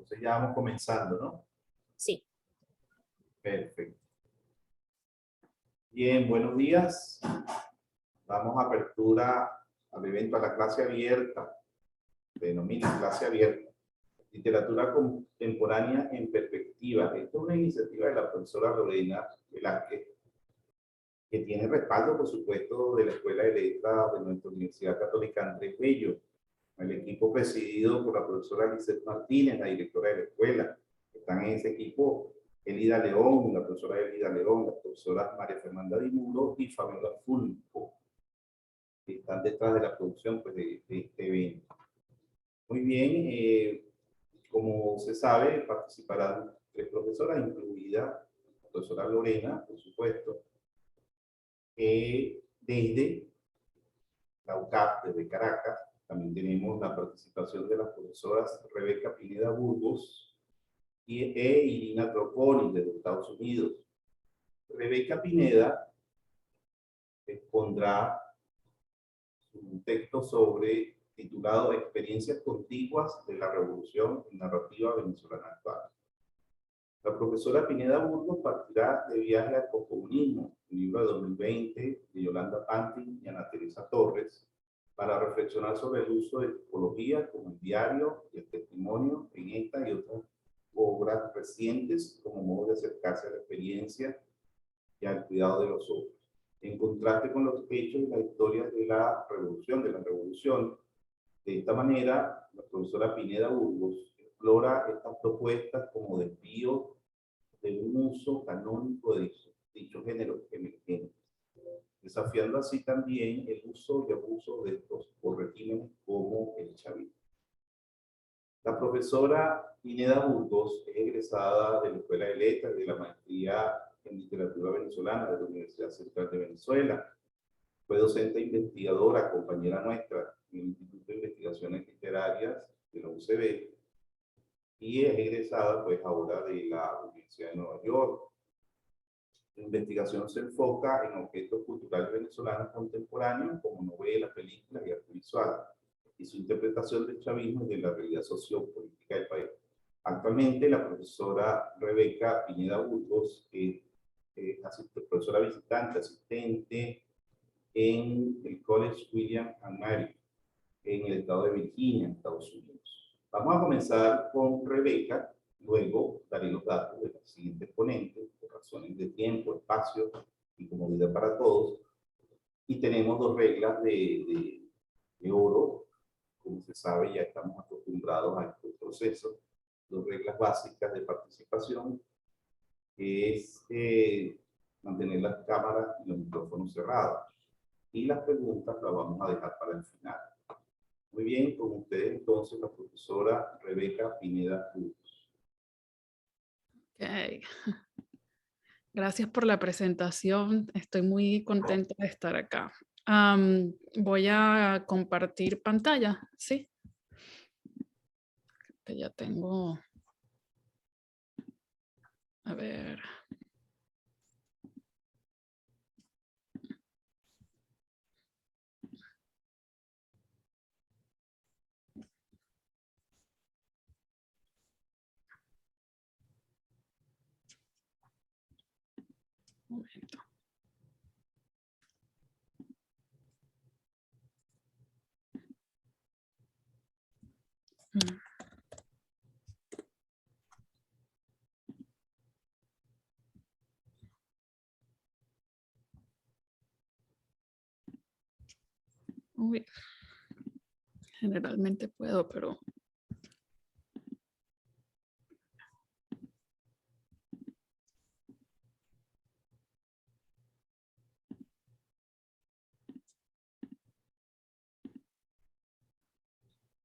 Entonces ya vamos comenzando, ¿no? Sí. Perfecto. Bien, buenos días. Damos apertura al evento, a la clase abierta. Denomina clase abierta. Literatura contemporánea en perspectiva. Esta es una iniciativa de la profesora Lorena Velázquez, que tiene respaldo, por supuesto, de la Escuela de Letras de nuestra Universidad Católica Andrés Bello. El equipo presidido por la profesora Lizeth Martínez, la directora de la escuela. Están en ese equipo Elida León, la profesora Elida León, la profesora María Fernanda Di Muro y Fabiola Fulco, que están detrás de la producción pues, de este evento. Muy bien, como se sabe, participarán 3 profesoras, incluida la profesora Lorena, por supuesto, desde la UCAP, desde Caracas. También tenemos la participación de las profesoras Rebeca Pineda Burgos e Irina Troponi, de los Estados Unidos. Rebeca Pineda expondrá un texto titulado Experiencias contiguas de la Revolución y Narrativa Venezolana Actual. La profesora Pineda Burgos partirá de Viaje al Poscomunismo, un libro de 2020 de Yolanda Pantin y Ana Teresa Torres, para reflexionar sobre el uso de tipologías como el diario y el testimonio en esta y otras obras recientes como modo de acercarse a la experiencia y al cuidado de los otros. En contraste con los hechos y las historias de la revolución, de esta manera, la profesora Pineda Burgos explora estas propuestas como desvío de un uso canónico de dichos géneros emergentes, desafiando así también el uso y abuso de estos por regímenes como el chavismo. La profesora Pineda Burgos es egresada de la Escuela de Letras de la Maestría en Literatura Venezolana de la Universidad Central de Venezuela. Fue docente e investigadora, compañera nuestra en el Instituto de Investigaciones Literarias de la UCB y es egresada pues ahora de la Universidad de Nueva York. Su investigación se enfoca en objetos culturales venezolanos contemporáneos como novelas, películas y arte visual, y su interpretación del chavismo y de la realidad sociopolítica del país. Actualmente, la profesora Rebeca Pineda Burgos es profesora visitante, asistente en el College William & Mary, en el estado de Virginia, en Estados Unidos. Vamos a comenzar con Rebeca, luego daré los datos de los siguientes ponentes, por razones de tiempo, espacio y comodidad para todos. Y tenemos 2 reglas de oro. Como se sabe, ya estamos acostumbrados a este proceso. 2 reglas básicas de participación, que es mantener las cámaras y los micrófonos cerrados. Y las preguntas las vamos a dejar para el final. Muy bien, con ustedes entonces la profesora Rebeca Pineda Burgos. Okay. Gracias por la presentación. Estoy muy contenta de estar acá. Voy a compartir pantalla, ¿sí? Que ya tengo. A ver. Un momento. Uy. Generalmente puedo, pero...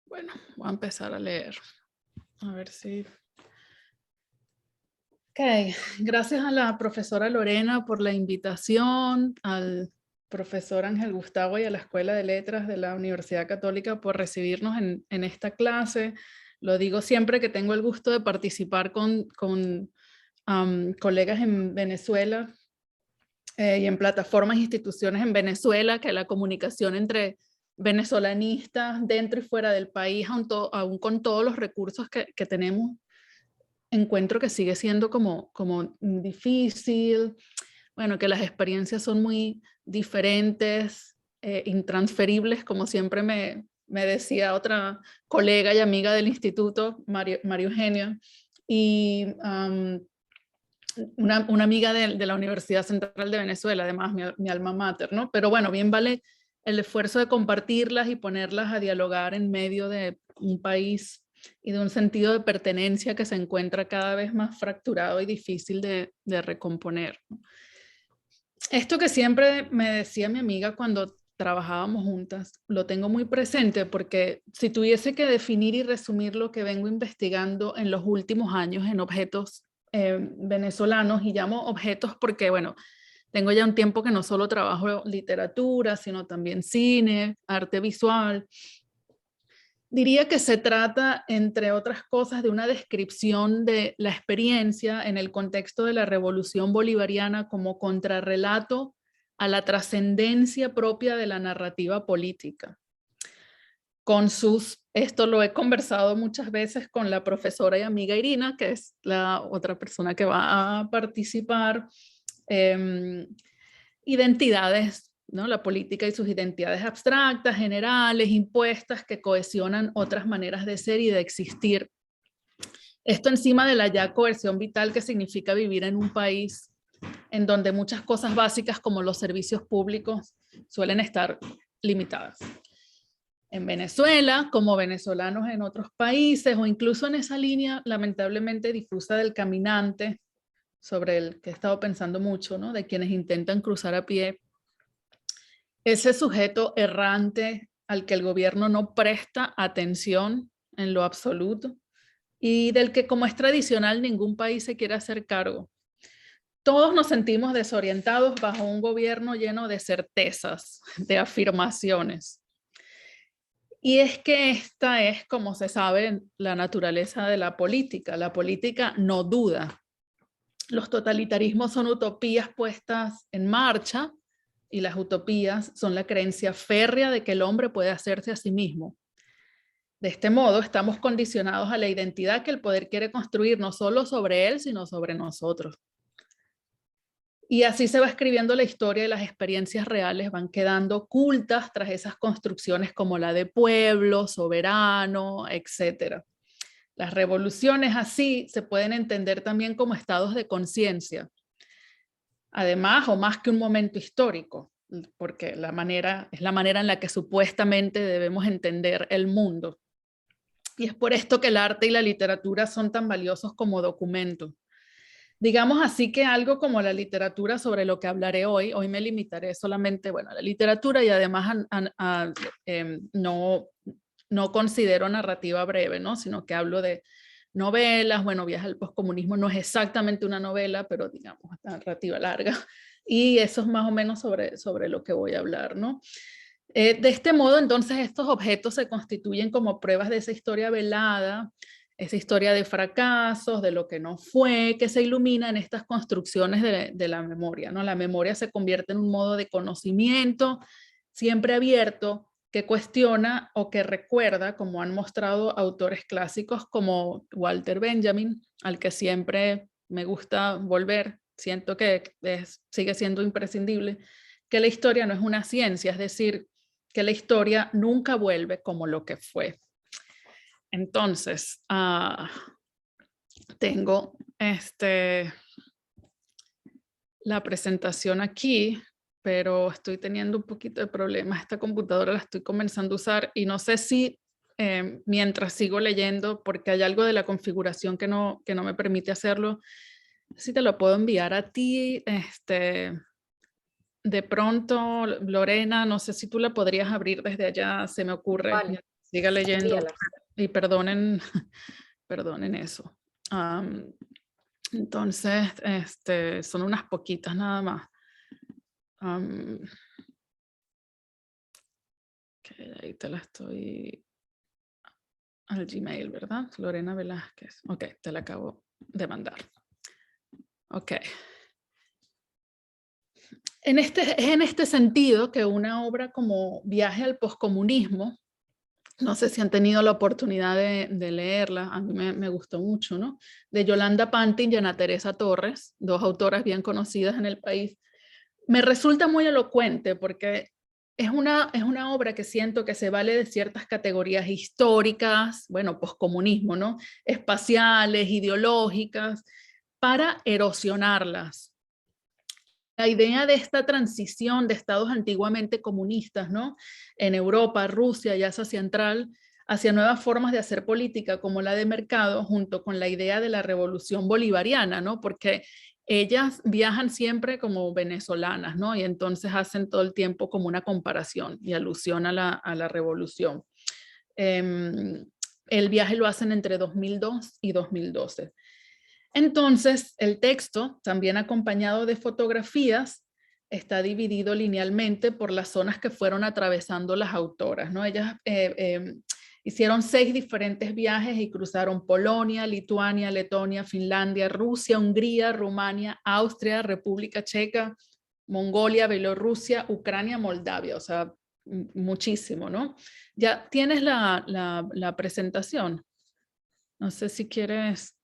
Bueno, voy a empezar a leer. A ver si... Ok, gracias a la profesora Lorena por la invitación, al profesor Ángel Gustavo y a la Escuela de Letras de la Universidad Católica por recibirnos en esta clase. Lo digo siempre que tengo el gusto de participar con colegas en Venezuela y en plataformas e instituciones en Venezuela, que la comunicación entre venezolanistas dentro y fuera del país, aún con todos los recursos que tenemos encuentro que sigue siendo como difícil, bueno, que las experiencias son muy diferentes, intransferibles, como siempre me decía otra colega y amiga del instituto, María Eugenia, y una amiga de la Universidad Central de Venezuela, además mi alma mater, ¿no? Pero bueno, bien vale el esfuerzo de compartirlas y ponerlas a dialogar en medio de un país y de un sentido de pertenencia que se encuentra cada vez más fracturado y difícil de recomponer. Esto que siempre me decía mi amiga cuando trabajábamos juntas, lo tengo muy presente porque si tuviese que definir y resumir lo que vengo investigando en los últimos años en objetos venezolanos, y llamo objetos porque, bueno, tengo ya un tiempo que no solo trabajo literatura, sino también cine, arte visual. Diría que se trata, entre otras cosas, de una descripción de la experiencia en el contexto de la Revolución Bolivariana como contrarrelato a la trascendencia propia de la narrativa política. Esto lo he conversado muchas veces con la profesora y amiga Irina, que es la otra persona que va a participar, identidades, ¿no? La política y sus identidades abstractas, generales, impuestas, que cohesionan otras maneras de ser y de existir. Esto encima de la ya coerción vital que significa vivir en un país en donde muchas cosas básicas como los servicios públicos suelen estar limitadas. En Venezuela, como venezolanos en otros países, o incluso en esa línea lamentablemente difusa del caminante, sobre el que he estado pensando mucho, ¿no? De quienes intentan cruzar a pie, ese sujeto errante al que el gobierno no presta atención en lo absoluto y del que, como es tradicional, ningún país se quiere hacer cargo. Todos nos sentimos desorientados bajo un gobierno lleno de certezas, de afirmaciones. Y es que esta es, como se sabe, la naturaleza de la política. La política no duda. Los totalitarismos son utopías puestas en marcha, y las utopías son la creencia férrea de que el hombre puede hacerse a sí mismo. De este modo, estamos condicionados a la identidad que el poder quiere construir, no solo sobre él, sino sobre nosotros. Y así se va escribiendo la historia y las experiencias reales van quedando ocultas tras esas construcciones como la de pueblo, soberano, etc. Las revoluciones así se pueden entender también como estados de conciencia. Además, o más que un momento histórico, porque es la manera en la que supuestamente debemos entender el mundo. Y es por esto que el arte y la literatura son tan valiosos como documentos. Digamos así que algo como la literatura sobre lo que hablaré hoy me limitaré solamente, bueno, a la literatura, y además no considero narrativa breve, ¿no? Sino que hablo de novelas, bueno, Viaje al Postcomunismo no es exactamente una novela, pero digamos, narrativa larga. Y eso es más o menos sobre lo que voy a hablar, ¿no? De este modo, entonces, estos objetos se constituyen como pruebas de esa historia velada, esa historia de fracasos, de lo que no fue, que se ilumina en estas construcciones de la memoria, ¿no? La memoria se convierte en un modo de conocimiento siempre abierto, que cuestiona o que recuerda, como han mostrado autores clásicos como Walter Benjamin, al que siempre me gusta volver, siento que sigue siendo imprescindible, que la historia no es una ciencia, es decir, que la historia nunca vuelve como lo que fue. Entonces, tengo la presentación aquí, pero estoy teniendo un poquito de problemas. Esta computadora la estoy comenzando a usar y no sé si mientras sigo leyendo, porque hay algo de la configuración que no me permite hacerlo, si te lo puedo enviar a ti, de pronto, Lorena, no sé si tú la podrías abrir desde allá, se me ocurre. Vale. Siga leyendo. Envíala. Y perdonen eso. Entonces, son unas poquitas nada más. Okay, ahí te la estoy al Gmail, ¿verdad? Lorena Velázquez. Ok, te la acabo de mandar. Ok. Es en este sentido que una obra como Viaje al Postcomunismo No sé si han tenido la oportunidad de leerla, a mí me gustó mucho, ¿no? De Yolanda Pantin y Ana Teresa Torres, dos autoras bien conocidas en el país. Me resulta muy elocuente porque es una obra que siento que se vale de ciertas categorías históricas, bueno, poscomunismo, ¿no? Espaciales, ideológicas, para erosionarlas. La idea de esta transición de estados antiguamente comunistas, ¿no? En Europa, Rusia y Asia Central, hacia nuevas formas de hacer política como la de mercado, junto con la idea de la revolución bolivariana, ¿no? Porque ellas viajan siempre como venezolanas, ¿no? Y entonces hacen todo el tiempo como una comparación y alusión a la revolución. El viaje lo hacen entre 2002 y 2012. Entonces, el texto, también acompañado de fotografías, está dividido linealmente por las zonas que fueron atravesando las autoras, ¿no? Ellas hicieron 6 diferentes viajes y cruzaron Polonia, Lituania, Letonia, Finlandia, Rusia, Hungría, Rumania, Austria, República Checa, Mongolia, Bielorrusia, Ucrania, Moldavia, o sea, muchísimo, ¿no? Ya tienes la presentación. No sé si quieres...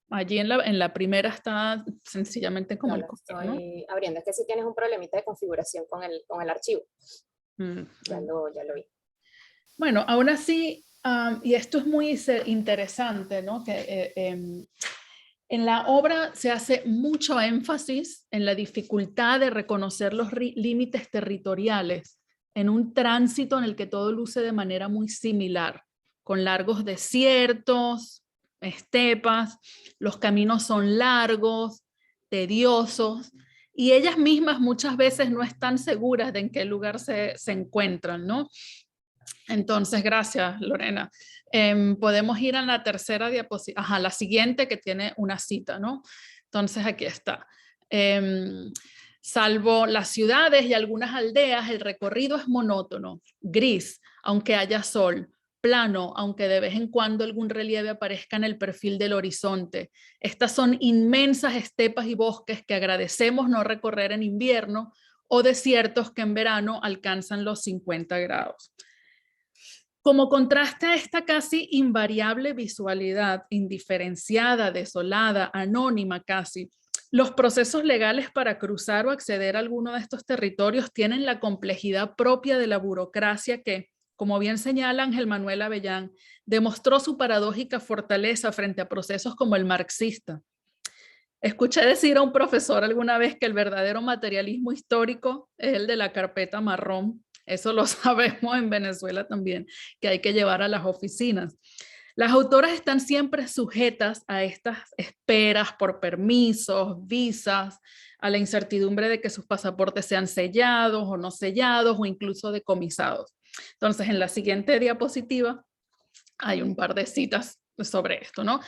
Allí en la primera está sencillamente como No el lo color, ¿no? estoy abriendo. Es que si tienes un problemita de configuración con el archivo. Mm. Ya lo vi. Bueno, aún así, y esto es muy interesante, ¿no? Que en la obra se hace mucho énfasis en la dificultad de reconocer los límites territoriales en un tránsito en el que todo luce de manera muy similar, con largos desiertos, estepas, los caminos son largos, tediosos, y ellas mismas muchas veces no están seguras de en qué lugar se encuentran, ¿no? Entonces, gracias, Lorena. Podemos ir a la tercera diapositiva, ajá, la siguiente que tiene una cita, ¿no? Entonces, aquí está. Salvo las ciudades y algunas aldeas, el recorrido es monótono, gris, aunque haya sol, plano, aunque de vez en cuando algún relieve aparezca en el perfil del horizonte. Estas son inmensas estepas y bosques que agradecemos no recorrer en invierno o desiertos que en verano alcanzan los 50 grados. Como contraste a esta casi invariable visualidad, indiferenciada, desolada, anónima casi, los procesos legales para cruzar o acceder a alguno de estos territorios tienen la complejidad propia de la burocracia que, como bien señala Ángel Manuel Avellán, demostró su paradójica fortaleza frente a procesos como el marxista. Escuché decir a un profesor alguna vez que el verdadero materialismo histórico es el de la carpeta marrón. Eso lo sabemos en Venezuela también, que hay que llevar a las oficinas. Las autoras están siempre sujetas a estas esperas por permisos, visas, a la incertidumbre de que sus pasaportes sean sellados o no sellados o incluso decomisados. Entonces, en la siguiente diapositiva hay un par de citas sobre esto, ¿no?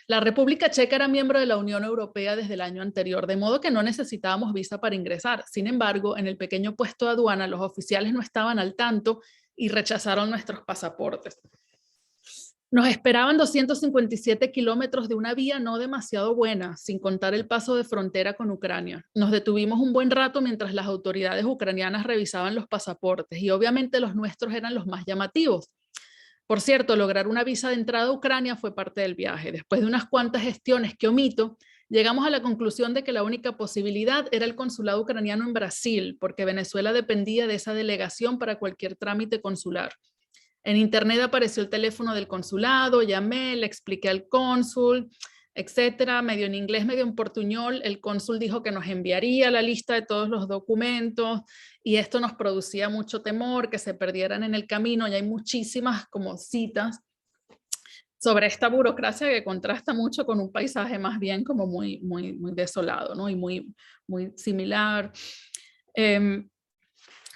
La República Checa era miembro de la Unión Europea desde el año anterior, de modo que no necesitábamos visa para ingresar. Sin embargo, en el pequeño puesto de aduana, los oficiales no estaban al tanto y rechazaron nuestros pasaportes. Nos esperaban 257 kilómetros de una vía no demasiado buena, sin contar el paso de frontera con Ucrania. Nos detuvimos un buen rato mientras las autoridades ucranianas revisaban los pasaportes y obviamente los nuestros eran los más llamativos. Por cierto, lograr una visa de entrada a Ucrania fue parte del viaje. Después de unas cuantas gestiones que omito, llegamos a la conclusión de que la única posibilidad era el consulado ucraniano en Brasil, porque Venezuela dependía de esa delegación para cualquier trámite consular. En internet apareció el teléfono del consulado, llamé, le expliqué al cónsul, etcétera, medio en inglés, medio en portuñol. El cónsul dijo que nos enviaría la lista de todos los documentos y esto nos producía mucho temor que se perdieran en el camino, y hay muchísimas como citas sobre esta burocracia que contrasta mucho con un paisaje más bien como muy desolado, ¿no? Y muy similar.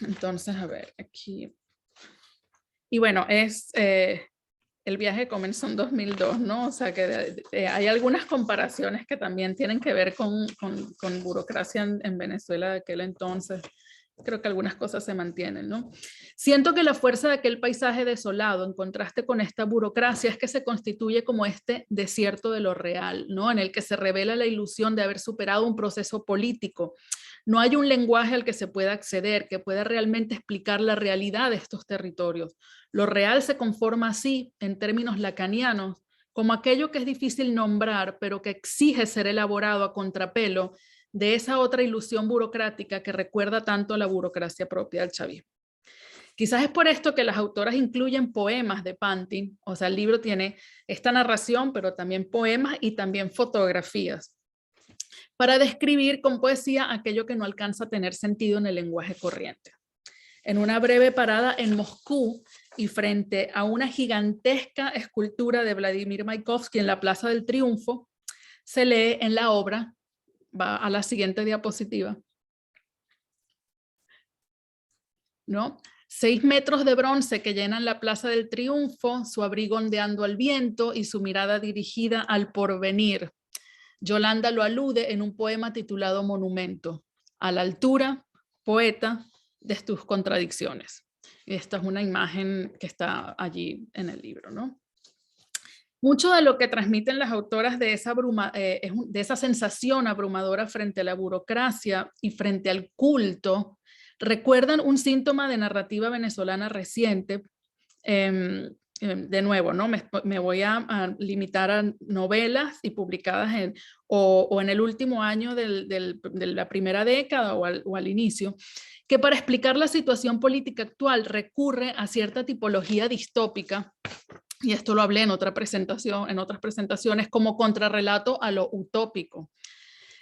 Entonces, a ver, aquí. Y bueno, el viaje comenzó en 2002, ¿no? O sea que hay algunas comparaciones que también tienen que ver con burocracia en Venezuela de aquel entonces. Creo que algunas cosas se mantienen, ¿no? Siento que la fuerza de aquel paisaje desolado, en contraste con esta burocracia, es que se constituye como este desierto de lo real, ¿no? En el que se revela la ilusión de haber superado un proceso político, No hay un lenguaje al que se pueda acceder, que pueda realmente explicar la realidad de estos territorios. Lo real se conforma así, en términos lacanianos, como aquello que es difícil nombrar, pero que exige ser elaborado a contrapelo de esa otra ilusión burocrática que recuerda tanto a la burocracia propia del chavismo. Quizás es por esto que las autoras incluyen poemas de Pantin, o sea, el libro tiene esta narración, pero también poemas y también fotografías, para describir con poesía aquello que no alcanza a tener sentido en el lenguaje corriente. En una breve parada en Moscú y frente a una gigantesca escultura de Vladimir Mayakovsky en la Plaza del Triunfo, se lee en la obra, va a la siguiente diapositiva, ¿no? 6 metros de bronce que llenan la Plaza del Triunfo, su abrigo ondeando al viento y su mirada dirigida al porvenir. Yolanda lo alude en un poema titulado Monumento, a la altura, poeta, de tus contradicciones. Esta es una imagen que está allí en el libro, ¿no? Mucho de lo que transmiten las autoras de esa sensación abrumadora frente a la burocracia y frente al culto recuerdan un síntoma de narrativa venezolana reciente. De nuevo, ¿no? Me voy a limitar a novelas y publicadas o en el último año de la primera década o al inicio, que para explicar la situación política actual recurre a cierta tipología distópica, y esto lo hablé en otras presentaciones, como contrarrelato a lo utópico.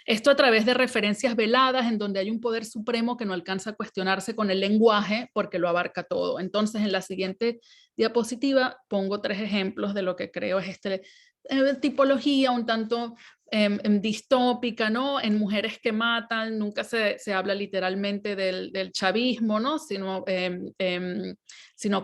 Esto a través de referencias veladas en donde hay un poder supremo que no alcanza a cuestionarse con el lenguaje porque lo abarca todo. Entonces, en la siguiente diapositiva pongo 3 ejemplos de lo que creo es tipología un tanto distópica, ¿no? En Mujeres que matan, nunca se habla literalmente del chavismo, ¿no? Sino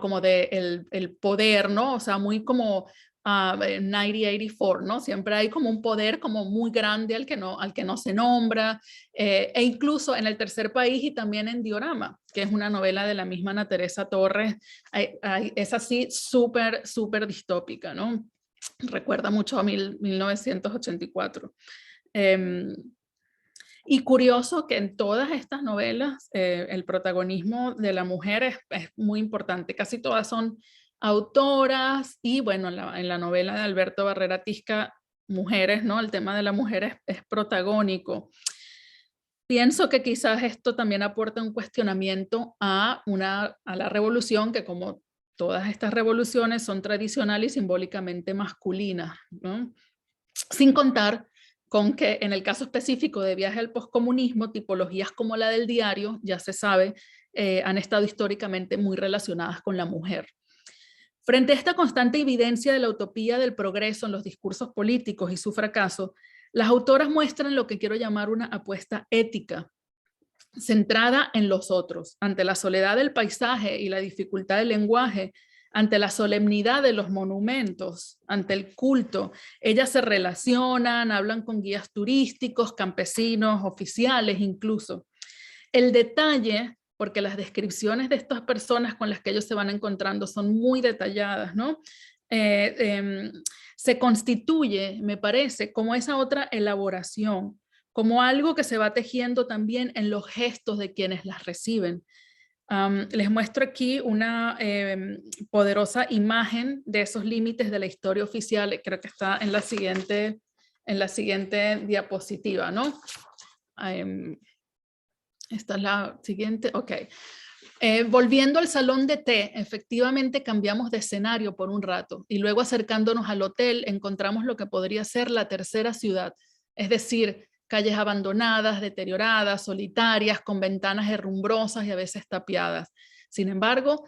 como de el poder, ¿no? O sea, muy como 1984, ¿no? Siempre hay como un poder como muy grande al que no se nombra, e incluso en El Tercer País y también en Diorama, que es una novela de la misma Ana Teresa Torres, es así súper distópica, ¿no? Recuerda mucho a 1984. Y curioso que en todas estas novelas el protagonismo de la mujer es muy importante, casi todas son autoras y bueno, en la novela de Alberto Barrera Tisca, mujeres, ¿no? El tema de la mujer es protagónico. Pienso que quizás esto también aporta un cuestionamiento a la revolución, que como todas estas revoluciones son tradicionales y simbólicamente masculinas, ¿no? Sin contar con que en el caso específico de Viaje al Postcomunismo, tipologías como la del diario, ya se sabe, han estado históricamente muy relacionadas con la mujer. Frente a esta constante evidencia de la utopía del progreso en los discursos políticos y su fracaso, las autoras muestran lo que quiero llamar una apuesta ética, centrada en los otros, ante la soledad del paisaje y la dificultad del lenguaje, ante la solemnidad de los monumentos, ante el culto. Ellas se relacionan, hablan con guías turísticos, campesinos, oficiales incluso. El detalle, porque las descripciones de estas personas con las que ellos se van encontrando son muy detalladas, ¿no? Se constituye, me parece, como esa otra elaboración, como algo que se va tejiendo también en los gestos de quienes las reciben. Les muestro aquí una poderosa imagen de esos límites de la historia oficial, creo que está en la siguiente diapositiva, ¿no? Esta es la siguiente, ok. Volviendo al salón de té, efectivamente cambiamos de escenario por un rato y luego acercándonos al hotel encontramos lo que podría ser la tercera ciudad, es decir, calles abandonadas, deterioradas, solitarias, con ventanas herrumbrosas y a veces tapiadas. Sin embargo,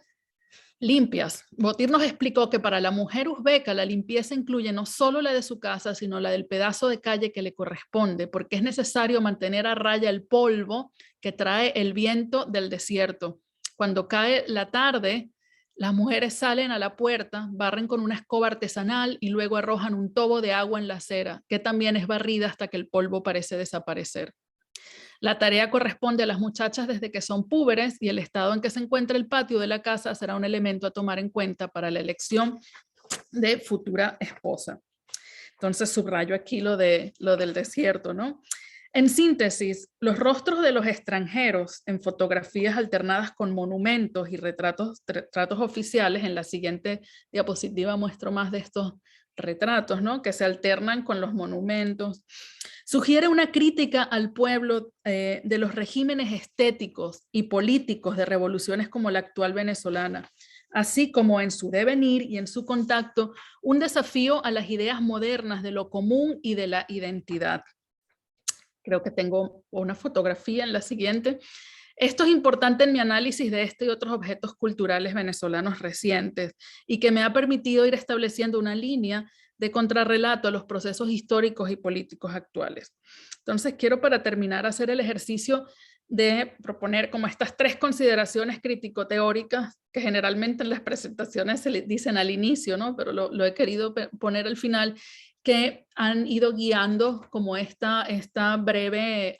limpias. Botir nos explicó que para la mujer uzbeca la limpieza incluye no solo la de su casa, sino la del pedazo de calle que le corresponde, porque es necesario mantener a raya el polvo que trae el viento del desierto. Cuando cae la tarde, las mujeres salen a la puerta, barren con una escoba artesanal y luego arrojan un tobo de agua en la acera, que también es barrida hasta que el polvo parece desaparecer. La tarea corresponde a las muchachas desde que son púberes y el estado en que se encuentra el patio de la casa será un elemento a tomar en cuenta para la elección de futura esposa. Entonces subrayo aquí lo del desierto, ¿no? En síntesis, los rostros de los extranjeros en fotografías alternadas con monumentos y retratos oficiales, en la siguiente diapositiva muestro más de estos retratos, ¿no? Que se alternan con los monumentos, sugiere una crítica al pueblo de los regímenes estéticos y políticos de revoluciones como la actual venezolana, así como en su devenir y en su contacto, un desafío a las ideas modernas de lo común y de la identidad. Creo que tengo una fotografía en la siguiente. Esto es importante en mi análisis de este y otros objetos culturales venezolanos recientes y que me ha permitido ir estableciendo una línea de contrarrelato a los procesos históricos y políticos actuales. Entonces quiero, para terminar, hacer el ejercicio de proponer como estas 3 consideraciones crítico-teóricas que generalmente en las presentaciones se le dicen al inicio, ¿no? Pero lo he querido poner al final, que han ido guiando como esta breve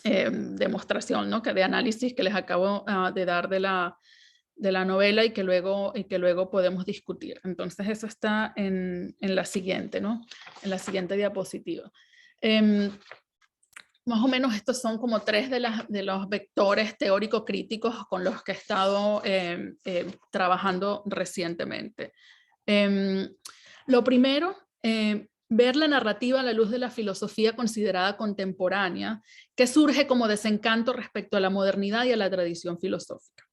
demostración, ¿no? De análisis que les acabo de dar de la novela y que luego podemos discutir. Entonces eso está en la siguiente, ¿no? En la siguiente diapositiva. Más o menos estos son como 3 de los vectores teórico-críticos con los que he estado trabajando recientemente. Lo primero, ver la narrativa a la luz de la filosofía considerada contemporánea, que surge como desencanto respecto a la modernidad y a la tradición filosófica.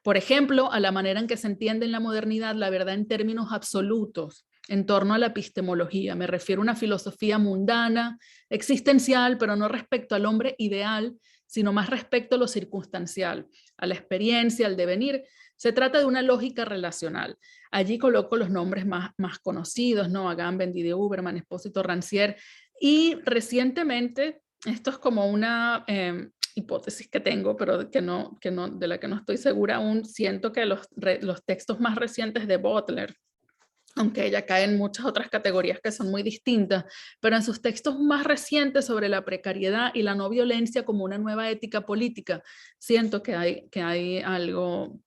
Por ejemplo, a la manera en que se entiende en la modernidad la verdad en términos absolutos, en torno a la epistemología. Me refiero a una filosofía mundana, existencial, pero no respecto al hombre ideal, sino más respecto a lo circunstancial, a la experiencia, al devenir. Se trata de una lógica relacional. Allí coloco los nombres más conocidos, ¿no? Agamben, Didier Huberman, Espósito, Rancière. Y recientemente, esto es como una hipótesis que tengo, pero de la que no estoy segura aún, siento que los textos más recientes de Butler, aunque ella cae en muchas otras categorías que son muy distintas, pero en sus textos más recientes sobre la precariedad y la no violencia como una nueva ética política, siento que hay algo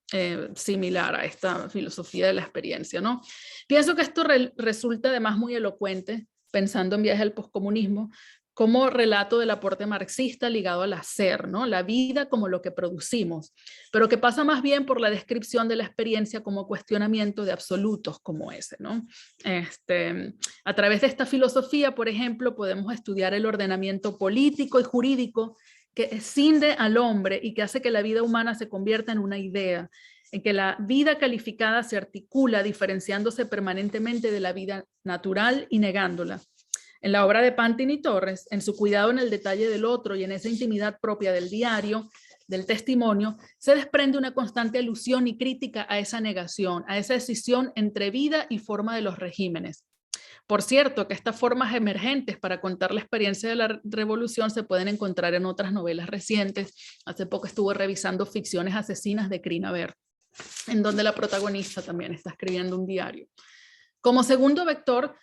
similar a esta filosofía de la experiencia, ¿no? Pienso que esto resulta además muy elocuente, pensando en Viaje al poscomunismo, como relato del aporte marxista ligado al hacer, ¿no? La vida como lo que producimos, pero que pasa más bien por la descripción de la experiencia como cuestionamiento de absolutos como ese, ¿no? A través de esta filosofía, por ejemplo, podemos estudiar el ordenamiento político y jurídico que escinde al hombre y que hace que la vida humana se convierta en una idea, en que la vida calificada se articula diferenciándose permanentemente de la vida natural y negándola. En la obra de Pantin y Torres, en su cuidado en el detalle del otro y en esa intimidad propia del diario, del testimonio, se desprende una constante alusión y crítica a esa negación, a esa decisión entre vida y forma de los regímenes. Por cierto, que estas formas emergentes para contar la experiencia de la revolución se pueden encontrar en otras novelas recientes. Hace poco estuve revisando Ficciones asesinas de Crina Ver, en donde la protagonista también está escribiendo un diario. Como segundo vector,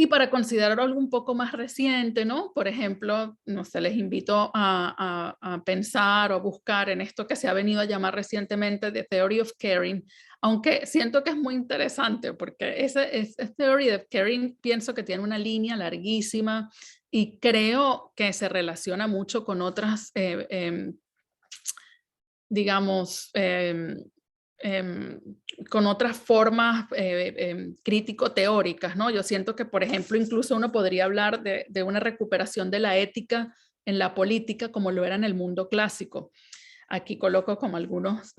y para considerar algo un poco más reciente, ¿no? Por ejemplo, no sé, les invito a pensar o a buscar en esto que se ha venido a llamar recientemente The Theory of Caring, aunque siento que es muy interesante porque ese Theory of Caring pienso que tiene una línea larguísima y creo que se relaciona mucho con otras, digamos, con otras formas crítico-teóricas, ¿no? Yo siento que, por ejemplo, incluso uno podría hablar de una recuperación de la ética en la política como lo era en el mundo clásico. Aquí coloco como algunos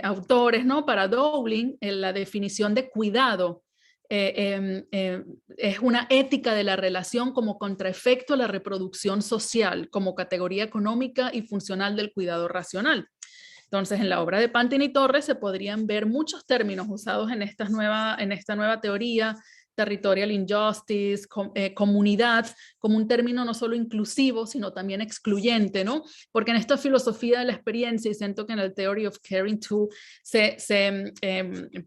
autores, ¿no? Para Dowling, la definición de cuidado es una ética de la relación como contraefecto a la reproducción social, como categoría económica y funcional del cuidado racional. Entonces, en la obra de Pantin y Torres se podrían ver muchos términos usados en esta nueva teoría, territorial injustice, comunidad, como un término no solo inclusivo, sino también excluyente, ¿no? Porque en esta filosofía de la experiencia, y siento que en el Theory of Caring too,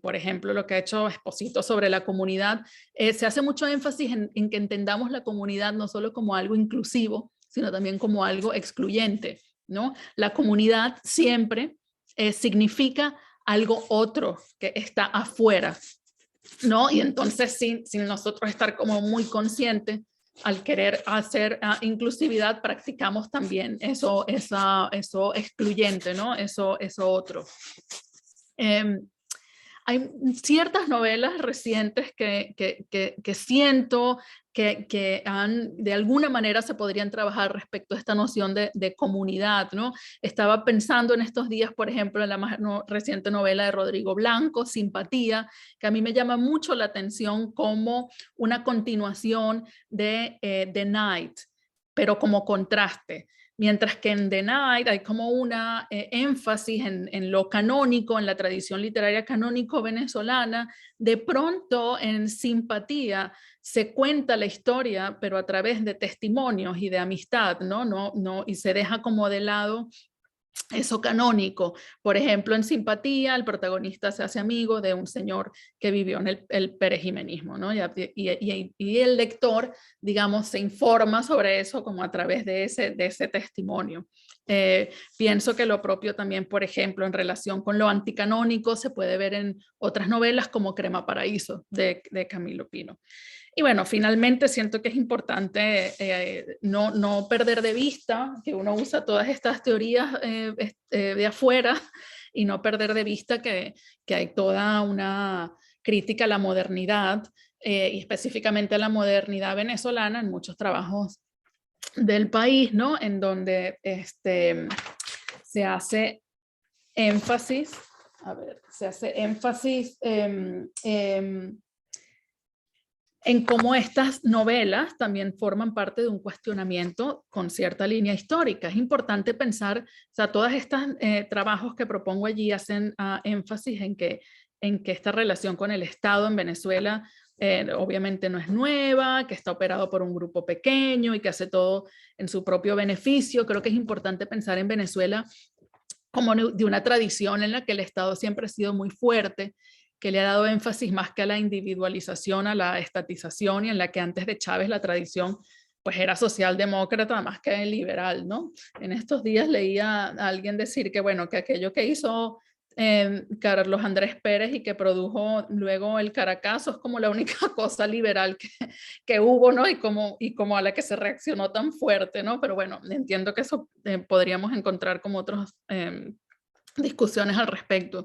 por ejemplo, lo que ha hecho Espósito sobre la comunidad, se hace mucho énfasis en que entendamos la comunidad no solo como algo inclusivo, sino también como algo excluyente, ¿no? La comunidad siempre significa algo otro que está afuera, ¿no? Y entonces sin nosotros estar como muy conscientes, al querer hacer inclusividad, practicamos también eso excluyente, ¿no? Eso otro. Hay ciertas novelas recientes que siento que de alguna manera se podrían trabajar respecto a esta noción de comunidad, ¿no? Estaba pensando en estos días, por ejemplo, en la más reciente novela de Rodrigo Blanco, Simpatía, que a mí me llama mucho la atención como una continuación de The Night, pero como contraste. Mientras que en The Night hay como una énfasis en lo canónico, en la tradición literaria canónico venezolana, de pronto en Simpatía se cuenta la historia, pero a través de testimonios y de amistad, ¿no? Y se deja como de lado eso canónico. Por ejemplo, en Simpatía, el protagonista se hace amigo de un señor que vivió en el perejimenismo, ¿no? Y el lector, digamos, se informa sobre eso como a través de ese testimonio. Pienso que lo propio también, por ejemplo, en relación con lo anticanónico, se puede ver en otras novelas como Crema Paraíso, de Camilo Pino. Y bueno, finalmente siento que es importante no perder de vista que uno usa todas estas teorías de afuera y no perder de vista que hay toda una crítica a la modernidad y específicamente a la modernidad venezolana en muchos trabajos del país, ¿no? En donde se hace énfasis, en cómo estas novelas también forman parte de un cuestionamiento con cierta línea histórica. Es importante pensar, o sea, todos estos trabajos que propongo allí hacen énfasis en que esta relación con el Estado en Venezuela obviamente no es nueva, que está operado por un grupo pequeño y que hace todo en su propio beneficio. Creo que es importante pensar en Venezuela como de una tradición en la que el Estado siempre ha sido muy fuerte, que le ha dado énfasis más que a la individualización, a la estatización, y en la que antes de Chávez la tradición pues era socialdemócrata más que liberal, ¿no? En estos días leía a alguien decir que, bueno, que aquello que hizo Carlos Andrés Pérez y que produjo luego el Caracazo es como la única cosa liberal que hubo, ¿no? Y como a la que se reaccionó tan fuerte, ¿no? Pero bueno, entiendo que eso podríamos encontrar como otras discusiones al respecto.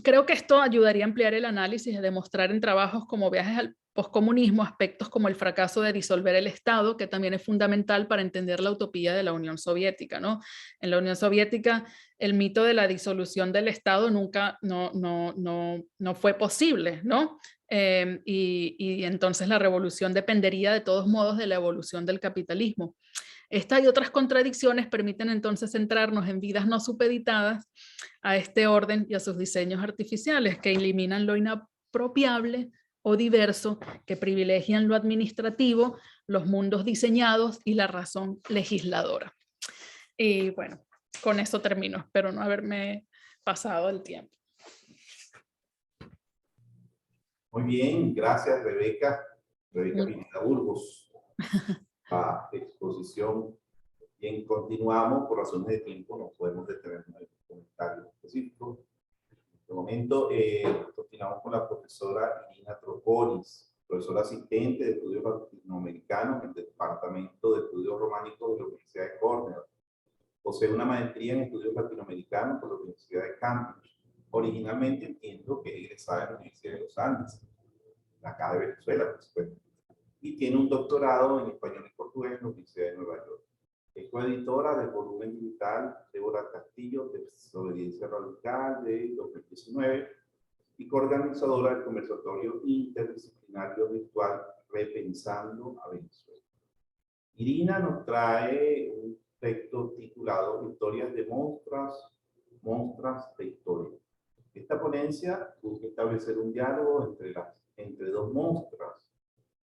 Creo que esto ayudaría a ampliar el análisis y a demostrar en trabajos como Viajes al poscomunismo aspectos como el fracaso de disolver el Estado, que también es fundamental para entender la utopía de la Unión Soviética, ¿no? En la Unión Soviética el mito de la disolución del Estado nunca no fue posible, ¿no? Y entonces la revolución dependería de todos modos de la evolución del capitalismo. Esta y otras contradicciones permiten entonces centrarnos en vidas no supeditadas a este orden y a sus diseños artificiales que eliminan lo inapropiable o diverso, que privilegian lo administrativo, los mundos diseñados y la razón legisladora. Y bueno, con eso termino. Espero no haberme pasado el tiempo. Muy bien, gracias Rebeca Pineda Burgos. La exposición. Bien, continuamos. Por razones de tiempo no podemos detenernos en comentarios específicos. En este momento continuamos con la profesora Irina Troconis, profesora asistente de estudios latinoamericanos en el Departamento de Estudios Románicos de la Universidad de Cornell. Posee una maestría en estudios latinoamericanos por la Universidad de Cambridge. Originalmente entiendo que es egresada de la Universidad de los Andes, acá de Venezuela, por supuesto. Y tiene un doctorado en español y portugués en la Universidad de Nueva York. Es coeditora del volumen digital Débora Castillo, Desobediencia Radical, de 2019, y coorganizadora del conversatorio interdisciplinario virtual Repensando a Venezuela. Irina nos trae un texto titulado Historias de monstras de historia. Esta ponencia busca establecer un diálogo entre dos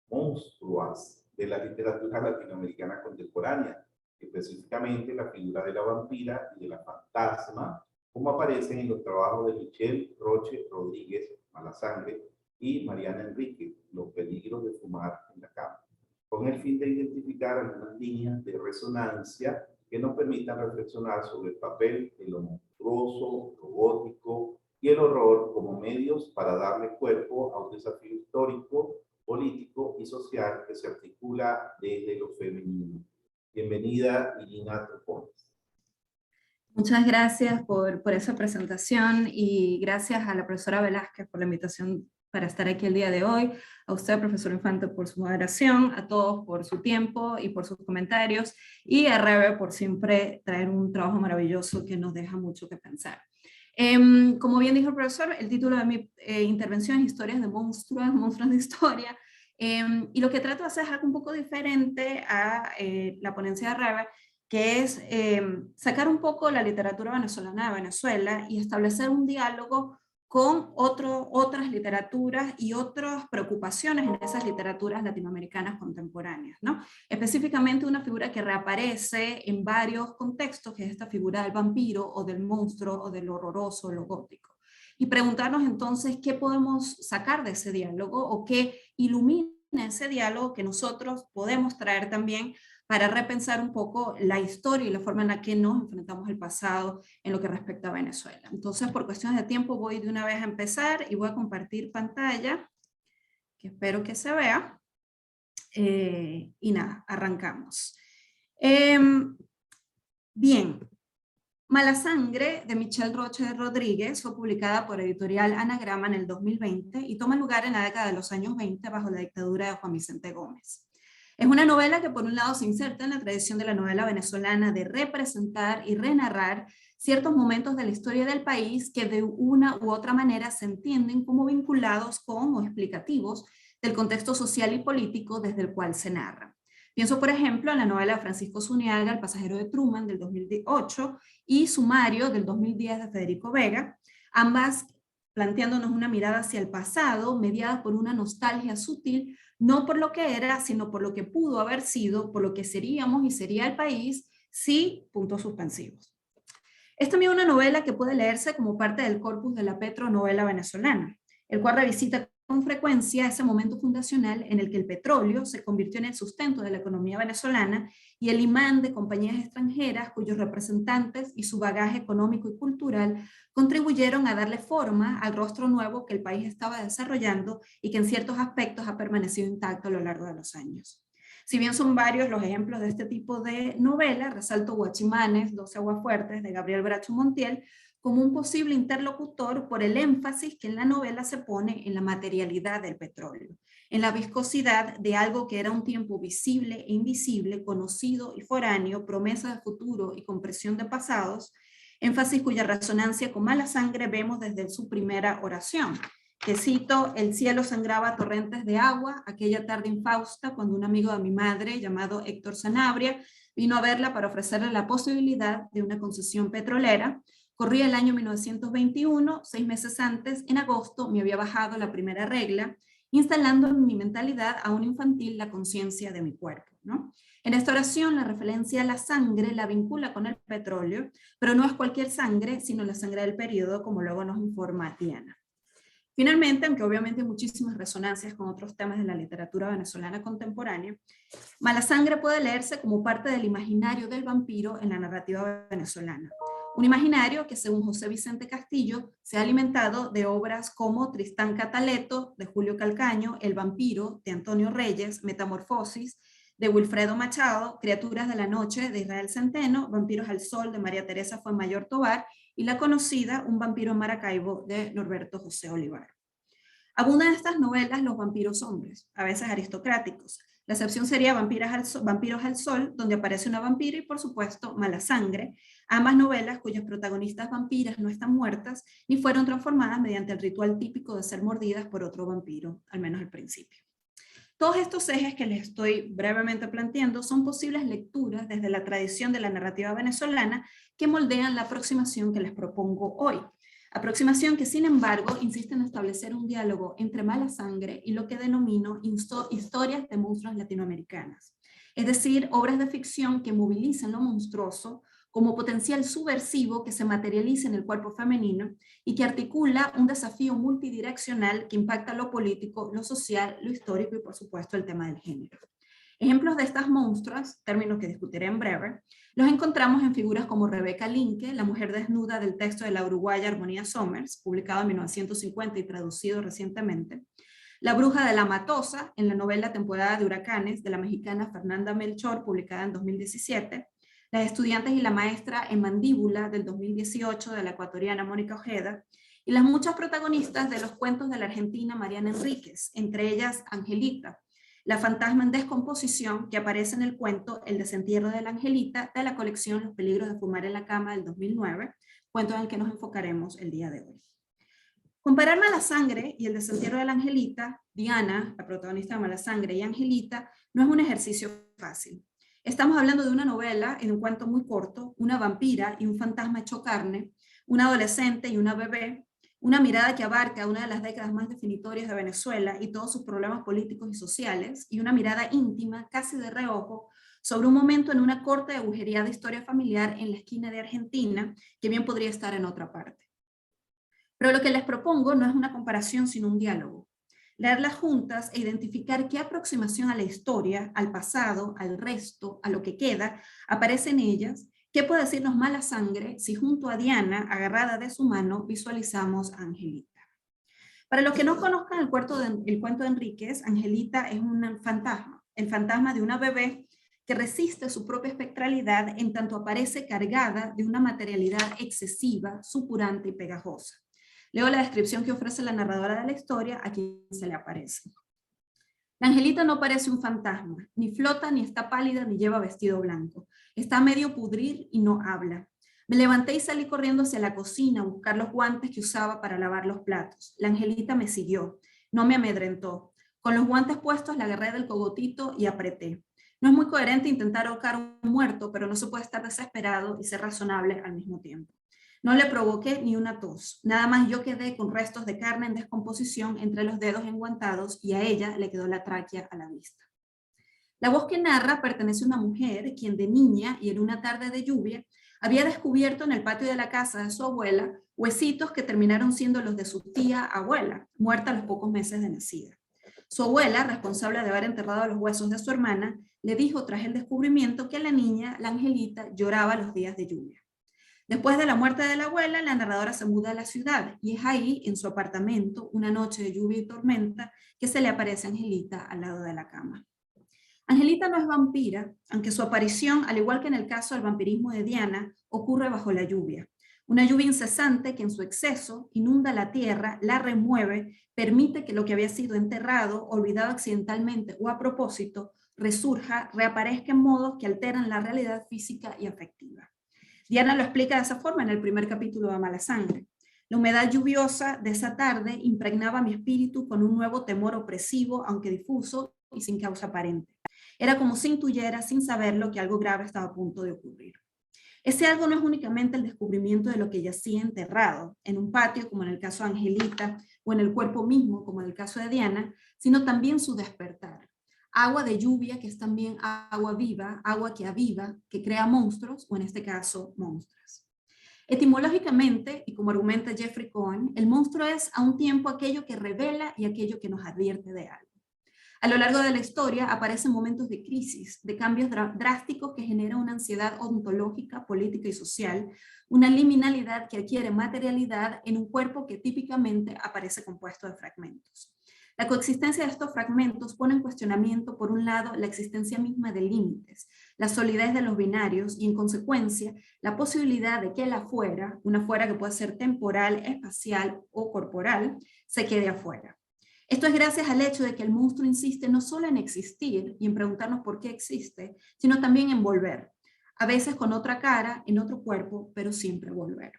monstruas de la literatura latinoamericana contemporánea, específicamente la figura de la vampira y de la fantasma, como aparecen en los trabajos de Michelle Roche Rodríguez, Mala Sangre, y Mariana Enrique, Los peligros de fumar en la cama, con el fin de identificar algunas líneas de resonancia que nos permitan reflexionar sobre el papel de lo monstruoso, robótico y el horror como medios para darle cuerpo a un desafío histórico, político y social que se articula desde lo femenino. Bienvenida, Irina Tropones. Muchas gracias por esa presentación y gracias a la profesora Velázquez por la invitación para estar aquí el día de hoy, a usted, profesor Infante, por su moderación, a todos por su tiempo y por sus comentarios, y a Rebe por siempre traer un trabajo maravilloso que nos deja mucho que pensar. Como bien dijo el profesor, el título de mi intervención es Historias de monstruos, monstruos de historia, y lo que trato de hacer es algo un poco diferente a la ponencia de Rebe, que es sacar un poco la literatura venezolana de Venezuela y establecer un diálogo con otras literaturas y otras preocupaciones en esas literaturas latinoamericanas contemporáneas, ¿no? Específicamente una figura que reaparece en varios contextos, que es esta figura del vampiro o del monstruo o del horroroso o lo gótico. Y preguntarnos entonces qué podemos sacar de ese diálogo o qué ilumina ese diálogo que nosotros podemos traer también para repensar un poco la historia y la forma en la que nos enfrentamos al pasado en lo que respecta a Venezuela. Entonces, por cuestiones de tiempo, voy de una vez a empezar y voy a compartir pantalla, que espero que se vea. Y nada, arrancamos. Bien, Mala Sangre, de Michelle Roche Rodríguez, fue publicada por Editorial Anagrama en el 2020 y toma lugar en la década de los años 20 bajo la dictadura de Juan Vicente Gómez. Es una novela que por un lado se inserta en la tradición de la novela venezolana de representar y renarrar ciertos momentos de la historia del país que de una u otra manera se entienden como vinculados con o explicativos del contexto social y político desde el cual se narra. Pienso, por ejemplo, en la novela de Francisco Zuniaga, El pasajero de Truman, del 2008, y Sumario, del 2010, de Federico Vega, ambas planteándonos una mirada hacia el pasado, mediada por una nostalgia sutil, no por lo que era, sino por lo que pudo haber sido, por lo que seríamos y sería el país, sí, puntos suspensivos. Es también una novela que puede leerse como parte del corpus de la petronovela venezolana, el cual revisita con frecuencia ese momento fundacional en el que el petróleo se convirtió en el sustento de la economía venezolana y el imán de compañías extranjeras cuyos representantes y su bagaje económico y cultural contribuyeron a darle forma al rostro nuevo que el país estaba desarrollando y que en ciertos aspectos ha permanecido intacto a lo largo de los años. Si bien son varios los ejemplos de este tipo de novela, resalto Guachimanes, 12 aguafuertes, de Gabriel Bracho Montiel, como un posible interlocutor por el énfasis que en la novela se pone en la materialidad del petróleo, en la viscosidad de algo que era un tiempo visible e invisible, conocido y foráneo, promesa de futuro y compresión de pasados, énfasis cuya resonancia con Mala Sangre vemos desde su primera oración, que cito: el cielo sangraba torrentes de agua aquella tarde infausta cuando un amigo de mi madre, llamado Héctor Sanabria, vino a verla para ofrecerle la posibilidad de una concesión petrolera. Corría el año 1921, 6 meses antes, en agosto, me había bajado la primera regla, instalando en mi mentalidad aún infantil la conciencia de mi cuerpo, ¿no? En esta oración, la referencia a la sangre la vincula con el petróleo, pero no es cualquier sangre, sino la sangre del periodo, como luego nos informa Diana. Finalmente, aunque obviamente hay muchísimas resonancias con otros temas de la literatura venezolana contemporánea, Mala Sangre puede leerse como parte del imaginario del vampiro en la narrativa venezolana. Un imaginario que, según José Vicente Castillo, se ha alimentado de obras como Tristán Cataleto, de Julio Calcaño, El vampiro, de Antonio Reyes, Metamorfosis, de Wilfredo Machado, Criaturas de la noche, de Israel Centeno, Vampiros al sol, de María Teresa Fuenmayor Tovar, y la conocida Un vampiro en Maracaibo, de Norberto José Olivar. Abundan en estas novelas los vampiros hombres, a veces aristocráticos. La excepción sería Vampiros al sol, donde aparece una vampira, y por supuesto Mala Sangre, ambas novelas cuyas protagonistas vampiras no están muertas ni fueron transformadas mediante el ritual típico de ser mordidas por otro vampiro, al menos al principio. Todos estos ejes que les estoy brevemente planteando son posibles lecturas desde la tradición de la narrativa venezolana que moldean la aproximación que les propongo hoy. Aproximación que, sin embargo, insiste en establecer un diálogo entre Mala Sangre y lo que denomino historias de monstruos latinoamericanas. Es decir, obras de ficción que movilizan lo monstruoso como potencial subversivo que se materializa en el cuerpo femenino y que articula un desafío multidireccional que impacta lo político, lo social, lo histórico y, por supuesto, el tema del género. Ejemplos de estas monstruas, términos que discutiré en breve, los encontramos en figuras como Rebeca Linke, la mujer desnuda del texto de la uruguaya Armonía Somers, publicado en 1950 y traducido recientemente, La bruja de la Matosa, en la novela Temporada de Huracanes, de la mexicana Fernanda Melchor, publicada en 2017. Las estudiantes y la maestra en Mandíbula, del 2018, de la ecuatoriana Mónica Ojeda. Y las muchas protagonistas de los cuentos de la argentina Mariana Enríquez, entre ellas Angelita, la fantasma en descomposición que aparece en el cuento El desentierro de la Angelita, de la colección Los peligros de fumar en la cama, del 2009, cuento en el que nos enfocaremos el día de hoy. Comparar Malasangre y El desentierro de la Angelita, Diana, la protagonista de Malasangre, y Angelita, no es un ejercicio fácil. Estamos hablando de una novela en un cuento muy corto, una vampira y un fantasma hecho carne, una adolescente y una bebé, una mirada que abarca una de las décadas más definitorias de Venezuela y todos sus problemas políticos y sociales, y una mirada íntima, casi de reojo, sobre un momento en una corta y agujereada historia familiar en la esquina de Argentina, que bien podría estar en otra parte. Pero lo que les propongo no es una comparación, sino un diálogo. Leerlas juntas e identificar qué aproximación a la historia, al pasado, al resto, a lo que queda, aparece en ellas. ¿Qué puede decirnos Malasangre si junto a Diana, agarrada de su mano, visualizamos a Angelita? Para los que no conozcan el cuento de Enríquez, Angelita es un fantasma, el fantasma de una bebé que resiste su propia espectralidad en tanto aparece cargada de una materialidad excesiva, supurante y pegajosa. Leo la descripción que ofrece la narradora de la historia a quien se le aparece. La Angelita no parece un fantasma, ni flota, ni está pálida, ni lleva vestido blanco. Está a medio pudrir y no habla. Me levanté y salí corriendo hacia la cocina a buscar los guantes que usaba para lavar los platos. La Angelita me siguió, no me amedrentó. Con los guantes puestos la agarré del cogotito y apreté. No es muy coherente intentar ahorcar a un muerto, pero no se puede estar desesperado y ser razonable al mismo tiempo. No le provoqué ni una tos, nada más yo quedé con restos de carne en descomposición entre los dedos enguantados y a ella le quedó la tráquea a la vista. La voz que narra pertenece a una mujer quien de niña y en una tarde de lluvia había descubierto en el patio de la casa de su abuela huesitos que terminaron siendo los de su tía abuela, muerta a los pocos meses de nacida. Su abuela, responsable de haber enterrado los huesos de su hermana, le dijo tras el descubrimiento que la niña, la Angelita, lloraba los días de lluvia. Después de la muerte de la abuela, la narradora se muda a la ciudad y es ahí, en su apartamento, una noche de lluvia y tormenta, que se le aparece a Angelita al lado de la cama. Angelita no es vampira, aunque su aparición, al igual que en el caso del vampirismo de Diana, ocurre bajo la lluvia. Una lluvia incesante que en su exceso inunda la tierra, la remueve, permite que lo que había sido enterrado, olvidado accidentalmente o a propósito, resurja, reaparezca en modos que alteran la realidad física y afectiva. Diana lo explica de esa forma en el primer capítulo de Malasangre. La humedad lluviosa de esa tarde impregnaba mi espíritu con un nuevo temor opresivo, aunque difuso y sin causa aparente. Era como si intuyera, sin saberlo, que algo grave estaba a punto de ocurrir. Ese algo no es únicamente el descubrimiento de lo que yacía enterrado, en un patio, como en el caso de Angelita, o en el cuerpo mismo, como en el caso de Diana, sino también su despertar. Agua de lluvia, que es también agua viva, agua que aviva, que crea monstruos, o en este caso, monstruas. Etimológicamente, y como argumenta Jeffrey Cohen, el monstruo es a un tiempo aquello que revela y aquello que nos advierte de algo. A lo largo de la historia aparecen momentos de crisis, de cambios drásticos que generan una ansiedad ontológica, política y social, una liminalidad que adquiere materialidad en un cuerpo que típicamente aparece compuesto de fragmentos. La coexistencia de estos fragmentos pone en cuestionamiento, por un lado, la existencia misma de límites, la solidez de los binarios y, en consecuencia, la posibilidad de que el afuera, un afuera que puede ser temporal, espacial o corporal, se quede afuera. Esto es gracias al hecho de que el monstruo insiste no solo en existir y en preguntarnos por qué existe, sino también en volver, a veces con otra cara, en otro cuerpo, pero siempre volver.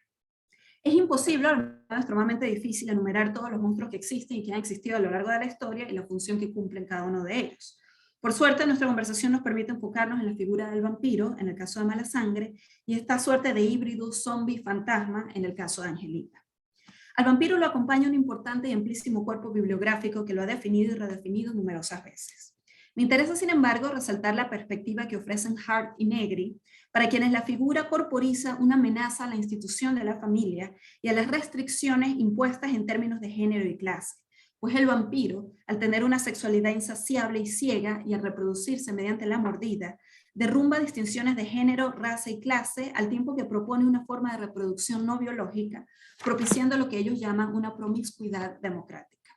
Es imposible, es extremadamente difícil enumerar todos los monstruos que existen y que han existido a lo largo de la historia y la función que cumplen cada uno de ellos. Por suerte, nuestra conversación nos permite enfocarnos en la figura del vampiro, en el caso de Malasangre, y esta suerte de híbrido zombie-fantasma, en el caso de Angelita. Al vampiro lo acompaña un importante y amplísimo cuerpo bibliográfico que lo ha definido y redefinido numerosas veces. Me interesa, sin embargo, resaltar la perspectiva que ofrecen Hart y Negri, para quienes la figura corporiza una amenaza a la institución de la familia y a las restricciones impuestas en términos de género y clase, pues el vampiro, al tener una sexualidad insaciable y ciega y al reproducirse mediante la mordida, derrumba distinciones de género, raza y clase al tiempo que propone una forma de reproducción no biológica, propiciando lo que ellos llaman una promiscuidad democrática.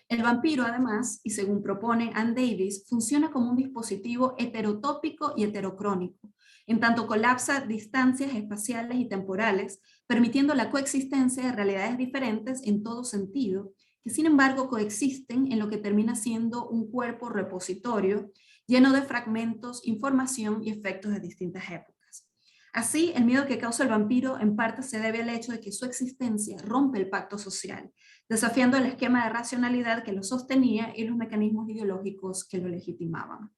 El vampiro, además, y según propone Ann Davis, funciona como un dispositivo heterotópico y heterocrónico, en tanto colapsa distancias espaciales y temporales, permitiendo la coexistencia de realidades diferentes en todo sentido, que sin embargo coexisten en lo que termina siendo un cuerpo repositorio lleno de fragmentos, información y efectos de distintas épocas. Así, el miedo que causa el vampiro en parte se debe al hecho de que su existencia rompe el pacto social, desafiando el esquema de racionalidad que lo sostenía y los mecanismos ideológicos que lo legitimaban.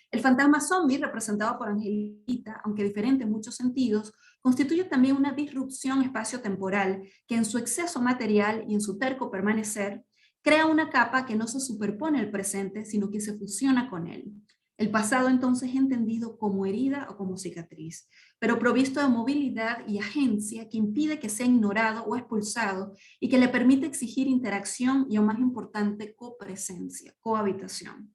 El fantasma zombie, representado por Angelita, aunque diferente en muchos sentidos, constituye también una disrupción espacio-temporal que en su exceso material y en su terco permanecer, crea una capa que no se superpone al presente, sino que se fusiona con él. El pasado entonces es entendido como herida o como cicatriz, pero provisto de movilidad y agencia que impide que sea ignorado o expulsado y que le permite exigir interacción y, aún más importante, copresencia, cohabitación.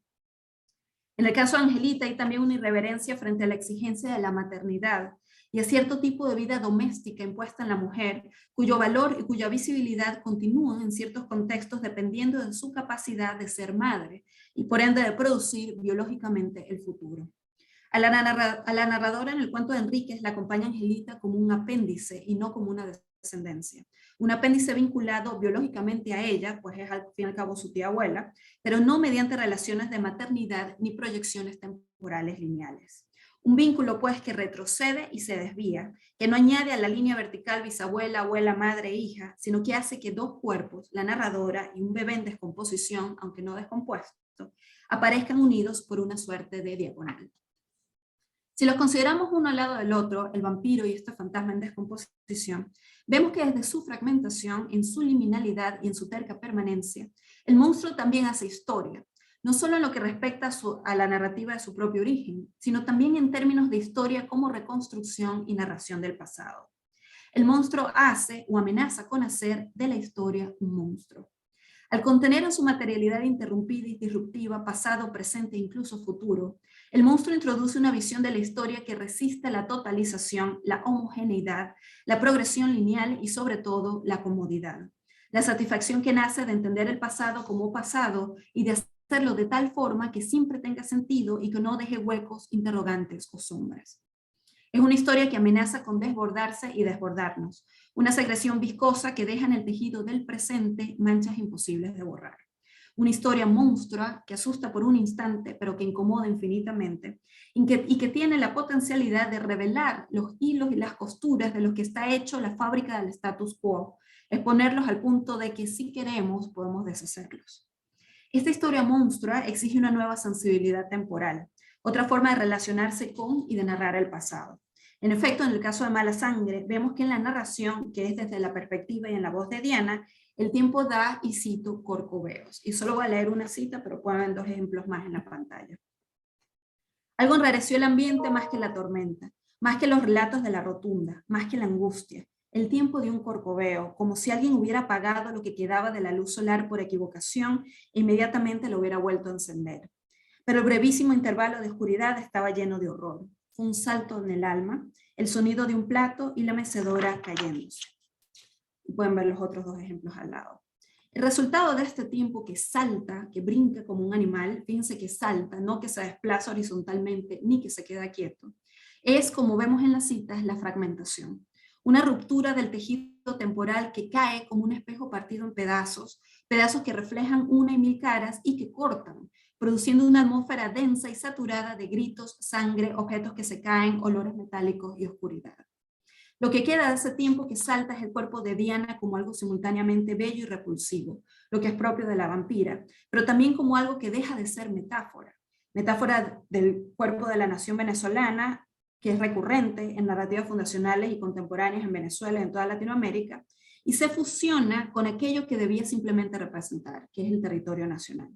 En el caso de Angelita hay también una irreverencia frente a la exigencia de la maternidad y a cierto tipo de vida doméstica impuesta en la mujer, cuyo valor y cuya visibilidad continúan en ciertos contextos dependiendo de su capacidad de ser madre y por ende de producir biológicamente el futuro. A la narradora en el cuento de Enríquez la acompaña Angelita como un apéndice y no como una descendencia. Un apéndice vinculado biológicamente a ella, pues es al fin y al cabo su tía abuela, pero no mediante relaciones de maternidad ni proyecciones temporales lineales. Un vínculo pues que retrocede y se desvía, que no añade a la línea vertical bisabuela, abuela, madre, hija, sino que hace que dos cuerpos, la narradora y un bebé en descomposición, aunque no descompuesto, aparezcan unidos por una suerte de diagonal. Si los consideramos uno al lado del otro, el vampiro y este fantasma en descomposición, vemos que desde su fragmentación, en su liminalidad y en su terca permanencia, el monstruo también hace historia, no solo en lo que respecta a la narrativa de su propio origen, sino también en términos de historia como reconstrucción y narración del pasado. El monstruo hace o amenaza con hacer de la historia un monstruo. Al contener en su materialidad interrumpida y disruptiva, pasado, presente e incluso futuro, el monstruo introduce una visión de la historia que resiste la totalización, la homogeneidad, la progresión lineal y sobre todo la comodidad. La satisfacción que nace de entender el pasado como pasado y de hacerlo de tal forma que siempre tenga sentido y que no deje huecos, interrogantes o sombras. Es una historia que amenaza con desbordarse y desbordarnos, una secreción viscosa que deja en el tejido del presente manchas imposibles de borrar. Una historia monstrua que asusta por un instante, pero que incomoda infinitamente, y que tiene la potencialidad de revelar los hilos y las costuras de lo que está hecho la fábrica del status quo, exponerlos al punto de que si queremos podemos deshacerlos. Esta historia monstrua exige una nueva sensibilidad temporal, otra forma de relacionarse con y de narrar el pasado. En efecto, en el caso de Mala Sangre, vemos que en la narración, que es desde la perspectiva y en la voz de Diana, el tiempo da, y cito, corcoveos. Y solo voy a leer una cita, pero pueden ver dos ejemplos más en la pantalla. Algo enrareció el ambiente más que la tormenta, más que los relatos de la rotunda, más que la angustia. El tiempo de un corcoveo, como si alguien hubiera apagado lo que quedaba de la luz solar por equivocación e inmediatamente lo hubiera vuelto a encender. Pero el brevísimo intervalo de oscuridad estaba lleno de horror. Fue un salto en el alma, el sonido de un plato y la mecedora cayéndose. Pueden ver los otros dos ejemplos al lado. El resultado de este tiempo que salta, que brinca como un animal, fíjense que salta, no que se desplaza horizontalmente ni que se queda quieto, es, como vemos en las citas, la fragmentación. Una ruptura del tejido temporal que cae como un espejo partido en pedazos, pedazos que reflejan una y mil caras y que cortan, produciendo una atmósfera densa y saturada de gritos, sangre, objetos que se caen, olores metálicos y oscuridad. Lo que queda de ese tiempo que salta es el cuerpo de Diana como algo simultáneamente bello y repulsivo, lo que es propio de la vampira, pero también como algo que deja de ser metáfora. Metáfora del cuerpo de la nación venezolana, que es recurrente en narrativas fundacionales y contemporáneas en Venezuela y en toda Latinoamérica, y se fusiona con aquello que debía simplemente representar, que es el territorio nacional.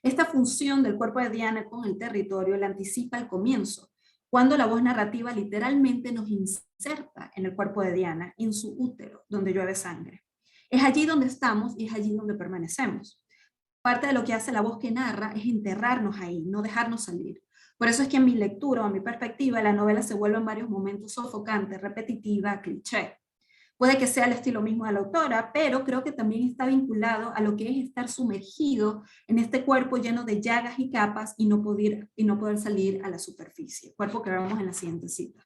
Esta función del cuerpo de Diana con el territorio la anticipa al comienzo, cuando la voz narrativa literalmente nos inserta en el cuerpo de Diana, en su útero, donde llueve sangre. Es allí donde estamos y es allí donde permanecemos. Parte de lo que hace la voz que narra es enterrarnos ahí, no dejarnos salir. Por eso es que en mi lectura o en mi perspectiva la novela se vuelve en varios momentos sofocante, repetitiva, cliché. Puede que sea el estilo mismo de la autora, pero creo que también está vinculado a lo que es estar sumergido en este cuerpo lleno de llagas y capas y no poder salir a la superficie, cuerpo que vemos en la siguiente cita.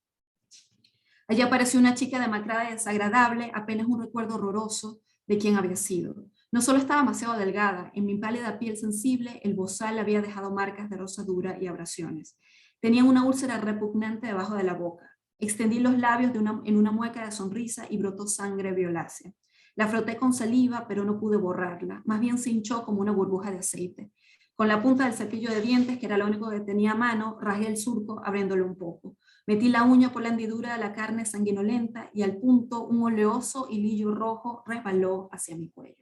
Allí apareció una chica demacrada y desagradable, apenas un recuerdo horroroso de quién había sido. No solo estaba demasiado delgada, en mi pálida piel sensible el bozal había dejado marcas de rosadura y abrasiones. Tenía una úlcera repugnante debajo de la boca. Extendí los labios en una mueca de sonrisa y brotó sangre violácea. La froté con saliva, pero no pude borrarla. Más bien se hinchó como una burbuja de aceite. Con la punta del cepillo de dientes, que era lo único que tenía a mano, rasgué el surco abriéndolo un poco. Metí la uña por la hendidura de la carne sanguinolenta y al punto un oleoso hilillo rojo resbaló hacia mi cuello.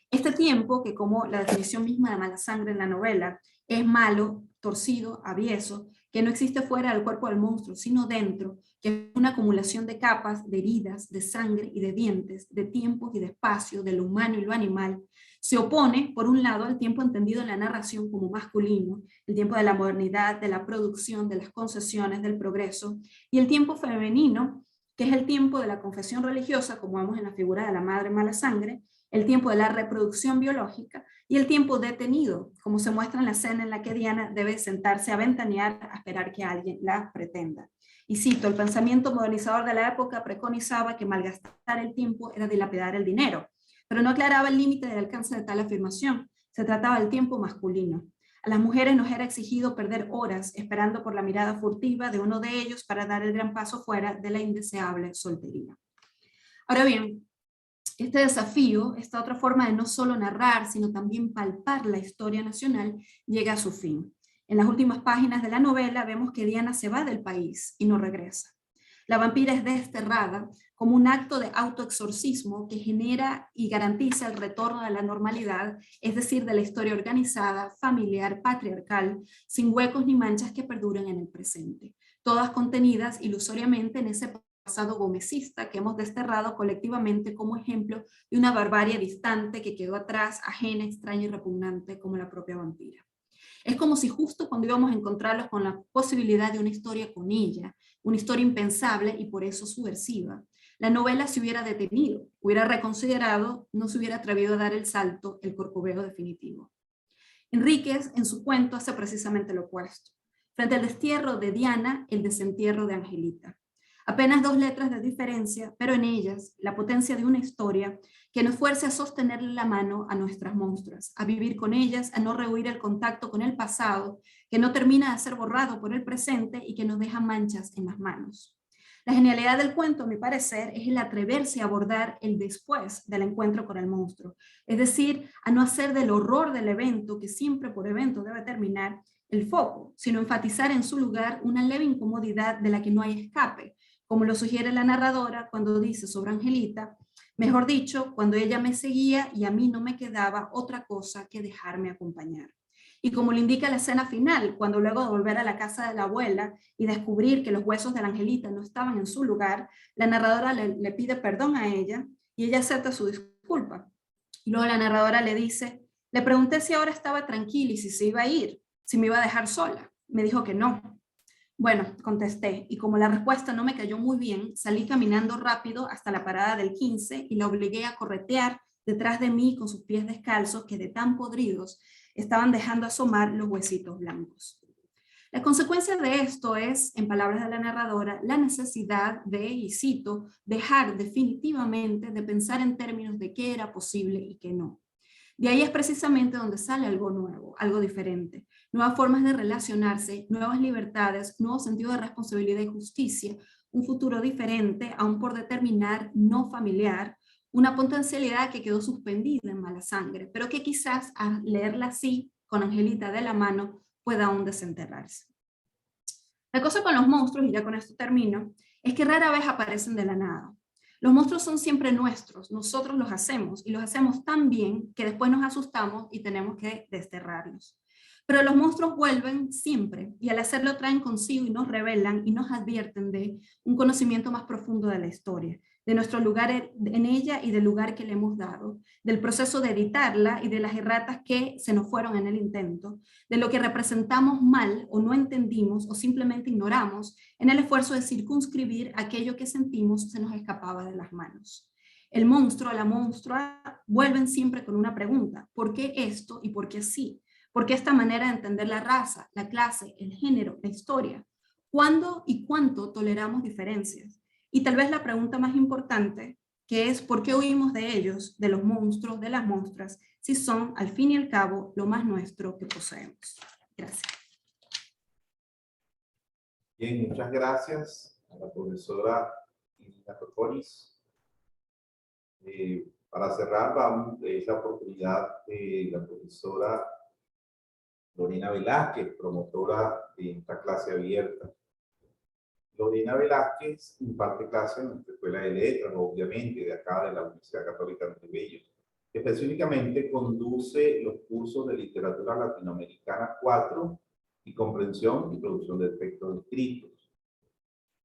Este tiempo, que como la definición misma de mala sangre en la novela, es malo, torcido, avieso, que no existe fuera del cuerpo del monstruo, sino dentro, que es una acumulación de capas, de heridas, de sangre y de dientes, de tiempos y de espacio, de lo humano y lo animal, se opone, por un lado, al tiempo entendido en la narración como masculino, el tiempo de la modernidad, de la producción, de las concesiones, del progreso, y el tiempo femenino, que es el tiempo de la confesión religiosa, como vemos en la figura de la madre mala sangre, el tiempo de la reproducción biológica y el tiempo detenido, como se muestra en la escena en la que Diana debe sentarse a ventanear a esperar que alguien la pretenda. Y cito, el pensamiento modernizador de la época preconizaba que malgastar el tiempo era dilapidar el dinero, pero no aclaraba el límite del alcance de tal afirmación. Se trataba del tiempo masculino. A las mujeres nos era exigido perder horas esperando por la mirada furtiva de uno de ellos para dar el gran paso fuera de la indeseable soltería. Ahora bien, este desafío, esta otra forma de no solo narrar, sino también palpar la historia nacional, llega a su fin. En las últimas páginas de la novela vemos que Diana se va del país y no regresa. La vampira es desterrada como un acto de autoexorcismo que genera y garantiza el retorno de la normalidad, es decir, de la historia organizada, familiar, patriarcal, sin huecos ni manchas que perduren en el presente, todas contenidas ilusoriamente en ese pasado gomecista que hemos desterrado colectivamente como ejemplo de una barbarie distante que quedó atrás, ajena, extraña y repugnante como la propia vampira. Es como si justo cuando íbamos a encontrarlos con la posibilidad de una historia con ella, una historia impensable y por eso subversiva, la novela se hubiera detenido, hubiera reconsiderado, no se hubiera atrevido a dar el salto, el corcoveo definitivo. Enríquez, en su cuento, hace precisamente lo opuesto. Frente al destierro de Diana, el desentierro de Angelita. Apenas 2 letras de diferencia, pero en ellas la potencia de una historia que nos fuerce a sostenerle la mano a nuestras monstruas, a vivir con ellas, a no rehuir el contacto con el pasado, que no termina de ser borrado por el presente y que nos deja manchas en las manos. La genialidad del cuento, a mi parecer, es el atreverse a abordar el después del encuentro con el monstruo, es decir, a no hacer del horror del evento, que siempre por evento debe terminar, el foco, sino enfatizar en su lugar una leve incomodidad de la que no hay escape, como lo sugiere la narradora cuando dice sobre Angelita, mejor dicho, cuando ella me seguía y a mí no me quedaba otra cosa que dejarme acompañar. Y como lo indica la escena final, cuando luego de volver a la casa de la abuela y descubrir que los huesos de la Angelita no estaban en su lugar, la narradora le pide perdón a ella y ella acepta su disculpa. Y luego la narradora le dice, le pregunté si ahora estaba tranquila y si se iba a ir, si me iba a dejar sola. Me dijo que no. Bueno, contesté, y como la respuesta no me cayó muy bien, salí caminando rápido hasta la parada del 15 y la obligué a corretear detrás de mí con sus pies descalzos que de tan podridos estaban dejando asomar los huesitos blancos. La consecuencia de esto es, en palabras de la narradora, la necesidad de, y cito, dejar definitivamente de pensar en términos de qué era posible y qué no. De ahí es precisamente donde sale algo nuevo, algo diferente, nuevas formas de relacionarse, nuevas libertades, nuevo sentido de responsabilidad y justicia, un futuro diferente, aún por determinar, no familiar, una potencialidad que quedó suspendida en Mala Sangre, pero que quizás al leerla así, con Angelita de la mano, pueda aún desenterrarse. La cosa con los monstruos, y ya con esto termino, es que rara vez aparecen de la nada. Los monstruos son siempre nuestros, nosotros los hacemos y los hacemos tan bien que después nos asustamos y tenemos que desterrarlos. Pero los monstruos vuelven siempre y al hacerlo traen consigo y nos revelan y nos advierten de un conocimiento más profundo de la historia, de nuestro lugar en ella y del lugar que le hemos dado, del proceso de editarla y de las erratas que se nos fueron en el intento, de lo que representamos mal o no entendimos o simplemente ignoramos en el esfuerzo de circunscribir aquello que sentimos se nos escapaba de las manos. El monstruo o la monstrua vuelven siempre con una pregunta: ¿por qué esto y por qué sí? ¿Por qué esta manera de entender la raza, la clase, el género, la historia? ¿Cuándo y cuánto toleramos diferencias? Y tal vez la pregunta más importante, que es ¿por qué huimos de ellos, de los monstruos, de las monstruas, si son, al fin y al cabo, lo más nuestro que poseemos? Gracias. Bien, muchas gracias a la profesora Irina Propolis. Para cerrar, es la oportunidad de la profesora Lorena Velázquez, promotora de esta clase abierta. Lorena Velázquez imparte clases en nuestra Escuela de Letras, obviamente, de acá de la Universidad Católica Andrés Bello. Específicamente conduce los cursos de Literatura Latinoamericana 4 y Comprensión y Producción de Textos Escritos.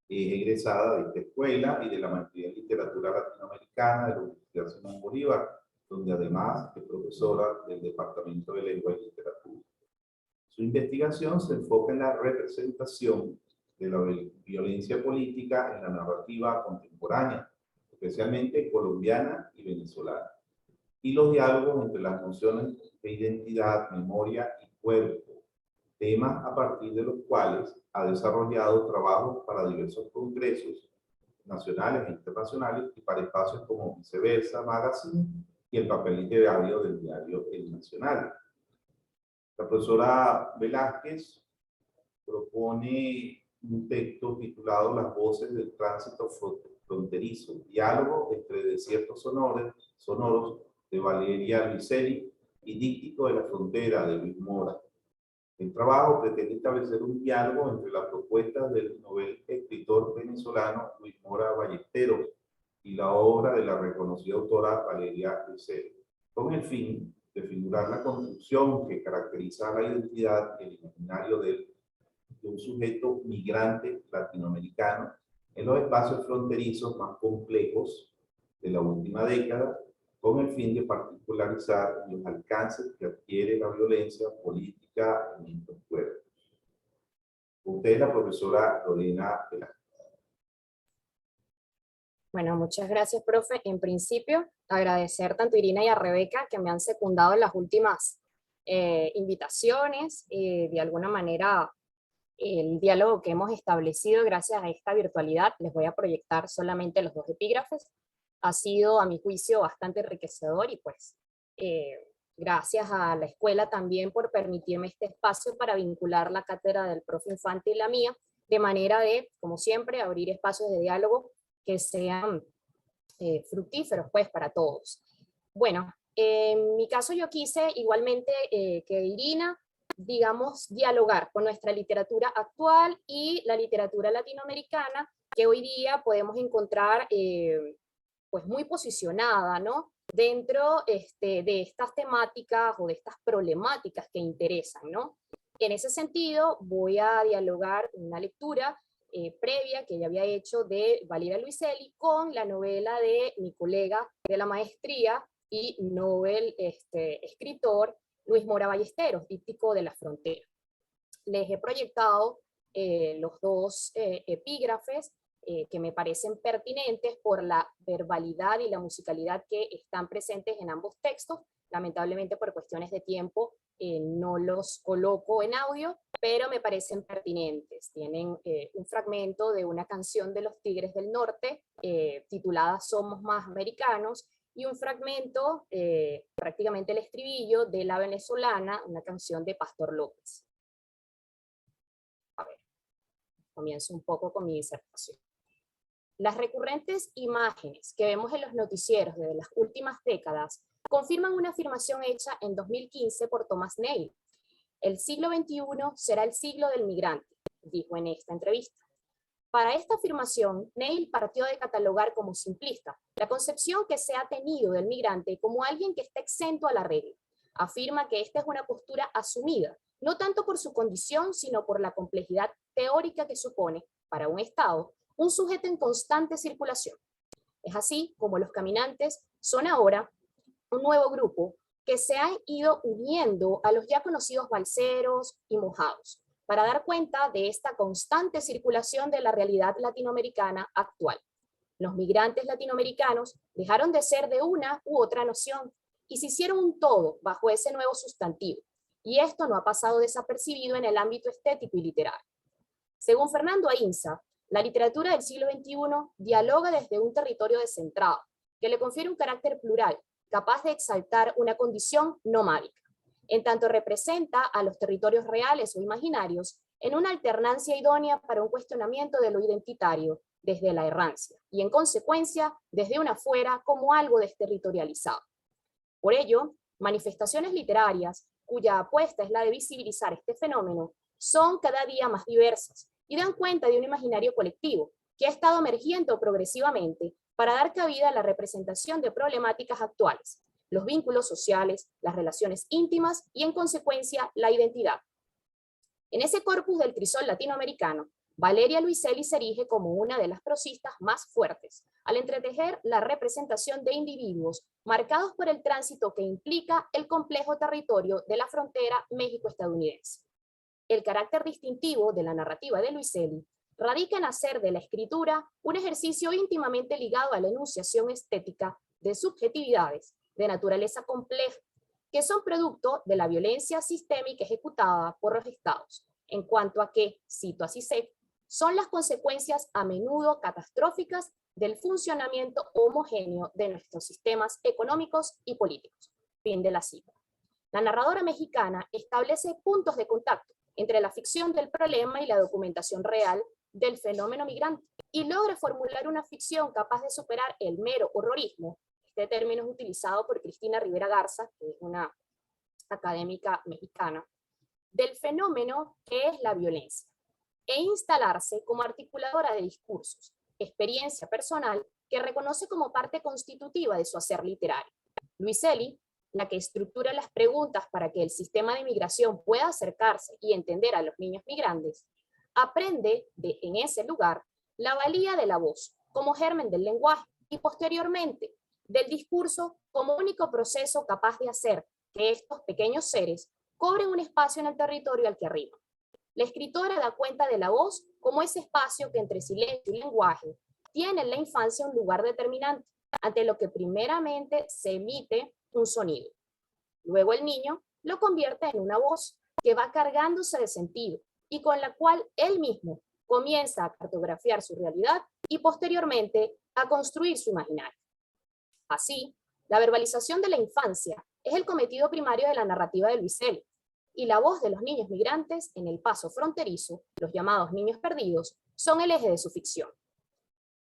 Es egresada de esta escuela y de la maestría en Literatura Latinoamericana de la Universidad Simón Bolívar, donde además es profesora del Departamento de Lengua y Literatura. Su investigación se enfoca en la representación de la violencia política en la narrativa contemporánea, especialmente colombiana y venezolana, y los diálogos entre las nociones de identidad, memoria y cuerpo, temas a partir de los cuales ha desarrollado trabajos para diversos congresos nacionales e internacionales y para espacios como Viceversa Magazine y el papel literario del diario El Nacional. La profesora Velázquez propone un texto titulado Las voces del tránsito fronterizo, diálogo entre desiertos sonoros de Valeria Luiselli y Díptico de la frontera de Luis Mora. El trabajo pretende establecer un diálogo entre las propuestas del novel escritor venezolano Luis Mora Ballesteros y la obra de la reconocida autora Valeria Luiselli, con el fin de figurar la construcción que caracteriza la identidad y el imaginario de un sujeto migrante latinoamericano en los espacios fronterizos más complejos de la última década, con el fin de particularizar los alcances que adquiere la violencia política en estos pueblos. Usted es la profesora Lorena Velázquez. Bueno, muchas gracias, profe. En principio, agradecer tanto a Irina y a Rebeca que me han secundado en las últimas invitaciones. De alguna manera, el diálogo que hemos establecido gracias a esta virtualidad, les voy a proyectar solamente los dos epígrafes, ha sido, a mi juicio, bastante enriquecedor y pues gracias a la escuela también por permitirme este espacio para vincular la cátedra del profe Infante y la mía, de manera de, como siempre, abrir espacios de diálogo que sean fructíferos pues para todos. Bueno, en mi caso yo quise igualmente que Irina, digamos, dialogar con nuestra literatura actual y la literatura latinoamericana que hoy día podemos encontrar pues muy posicionada, ¿no? Dentro de estas temáticas o de estas problemáticas que interesan, ¿no? En ese sentido voy a dialogar una lectura previa que ya había hecho de Valeria Luiselli con la novela de mi colega de la maestría y novel escritor Luis Mora Ballesteros, Díptico de la frontera. Les he proyectado los dos epígrafes que me parecen pertinentes por la verbalidad y la musicalidad que están presentes en ambos textos. Lamentablemente por cuestiones de tiempo no los coloco en audio, pero me parecen pertinentes. Tienen un fragmento de una canción de los Tigres del Norte titulada Somos Más Americanos, y un fragmento, prácticamente el estribillo, de La Venezolana, una canción de Pastor López. A ver, comienzo un poco con mi disertación. Las recurrentes imágenes que vemos en los noticieros desde las últimas décadas confirman una afirmación hecha en 2015 por Thomas Neil. El siglo XXI será el siglo del migrante, dijo en esta entrevista. Para esta afirmación, Neil partió de catalogar como simplista la concepción que se ha tenido del migrante como alguien que está exento a la regla. Afirma que esta es una postura asumida, no tanto por su condición, sino por la complejidad teórica que supone, para un Estado, un sujeto en constante circulación. Es así como los caminantes son ahora un nuevo grupo que se han ido uniendo a los ya conocidos balseros y mojados, para dar cuenta de esta constante circulación de la realidad latinoamericana actual. Los migrantes latinoamericanos dejaron de ser de una u otra nación y se hicieron un todo bajo ese nuevo sustantivo, y esto no ha pasado desapercibido en el ámbito estético y literario. Según Fernando Ainsa, la literatura del siglo XXI dialoga desde un territorio descentrado, que le confiere un carácter plural, capaz de exaltar una condición nomádica, en tanto representa a los territorios reales o imaginarios en una alternancia idónea para un cuestionamiento de lo identitario desde la errancia, y en consecuencia desde una afuera como algo desterritorializado. Por ello, manifestaciones literarias, cuya apuesta es la de visibilizar este fenómeno, son cada día más diversas y dan cuenta de un imaginario colectivo que ha estado emergiendo progresivamente para dar cabida a la representación de problemáticas actuales, los vínculos sociales, las relaciones íntimas y, en consecuencia, la identidad. En ese corpus del crisol latinoamericano, Valeria Luiselli se erige como una de las prosistas más fuertes, al entretejer la representación de individuos marcados por el tránsito que implica el complejo territorio de la frontera México-estadounidense. El carácter distintivo de la narrativa de Luiselli radica en hacer de la escritura un ejercicio íntimamente ligado a la enunciación estética de subjetividades de naturaleza compleja, que son producto de la violencia sistémica ejecutada por los estados, en cuanto a que, cito a Zizek, son las consecuencias a menudo catastróficas del funcionamiento homogéneo de nuestros sistemas económicos y políticos. Fin de la cita. La narradora mexicana establece puntos de contacto entre la ficción del problema y la documentación real del fenómeno migrante, y logra formular una ficción capaz de superar el mero horrorismo. Este término es utilizado por Cristina Rivera Garza, que es una académica mexicana, del fenómeno que es la violencia, e instalarse como articuladora de discursos, experiencia personal que reconoce como parte constitutiva de su hacer literario. Luiselli, la que estructura las preguntas para que el sistema de migración pueda acercarse y entender a los niños migrantes, aprende en ese lugar la valía de la voz como germen del lenguaje y posteriormente del discurso como único proceso capaz de hacer que estos pequeños seres cobren un espacio en el territorio al que arriban. La escritora da cuenta de la voz como ese espacio que entre silencio y lenguaje tiene en la infancia un lugar determinante, ante lo que primeramente se emite un sonido. Luego el niño lo convierte en una voz que va cargándose de sentido y con la cual él mismo comienza a cartografiar su realidad y posteriormente a construir su imaginario. Así, la verbalización de la infancia es el cometido primario de la narrativa de Luiselli, y la voz de los niños migrantes en el paso fronterizo, los llamados niños perdidos, son el eje de su ficción.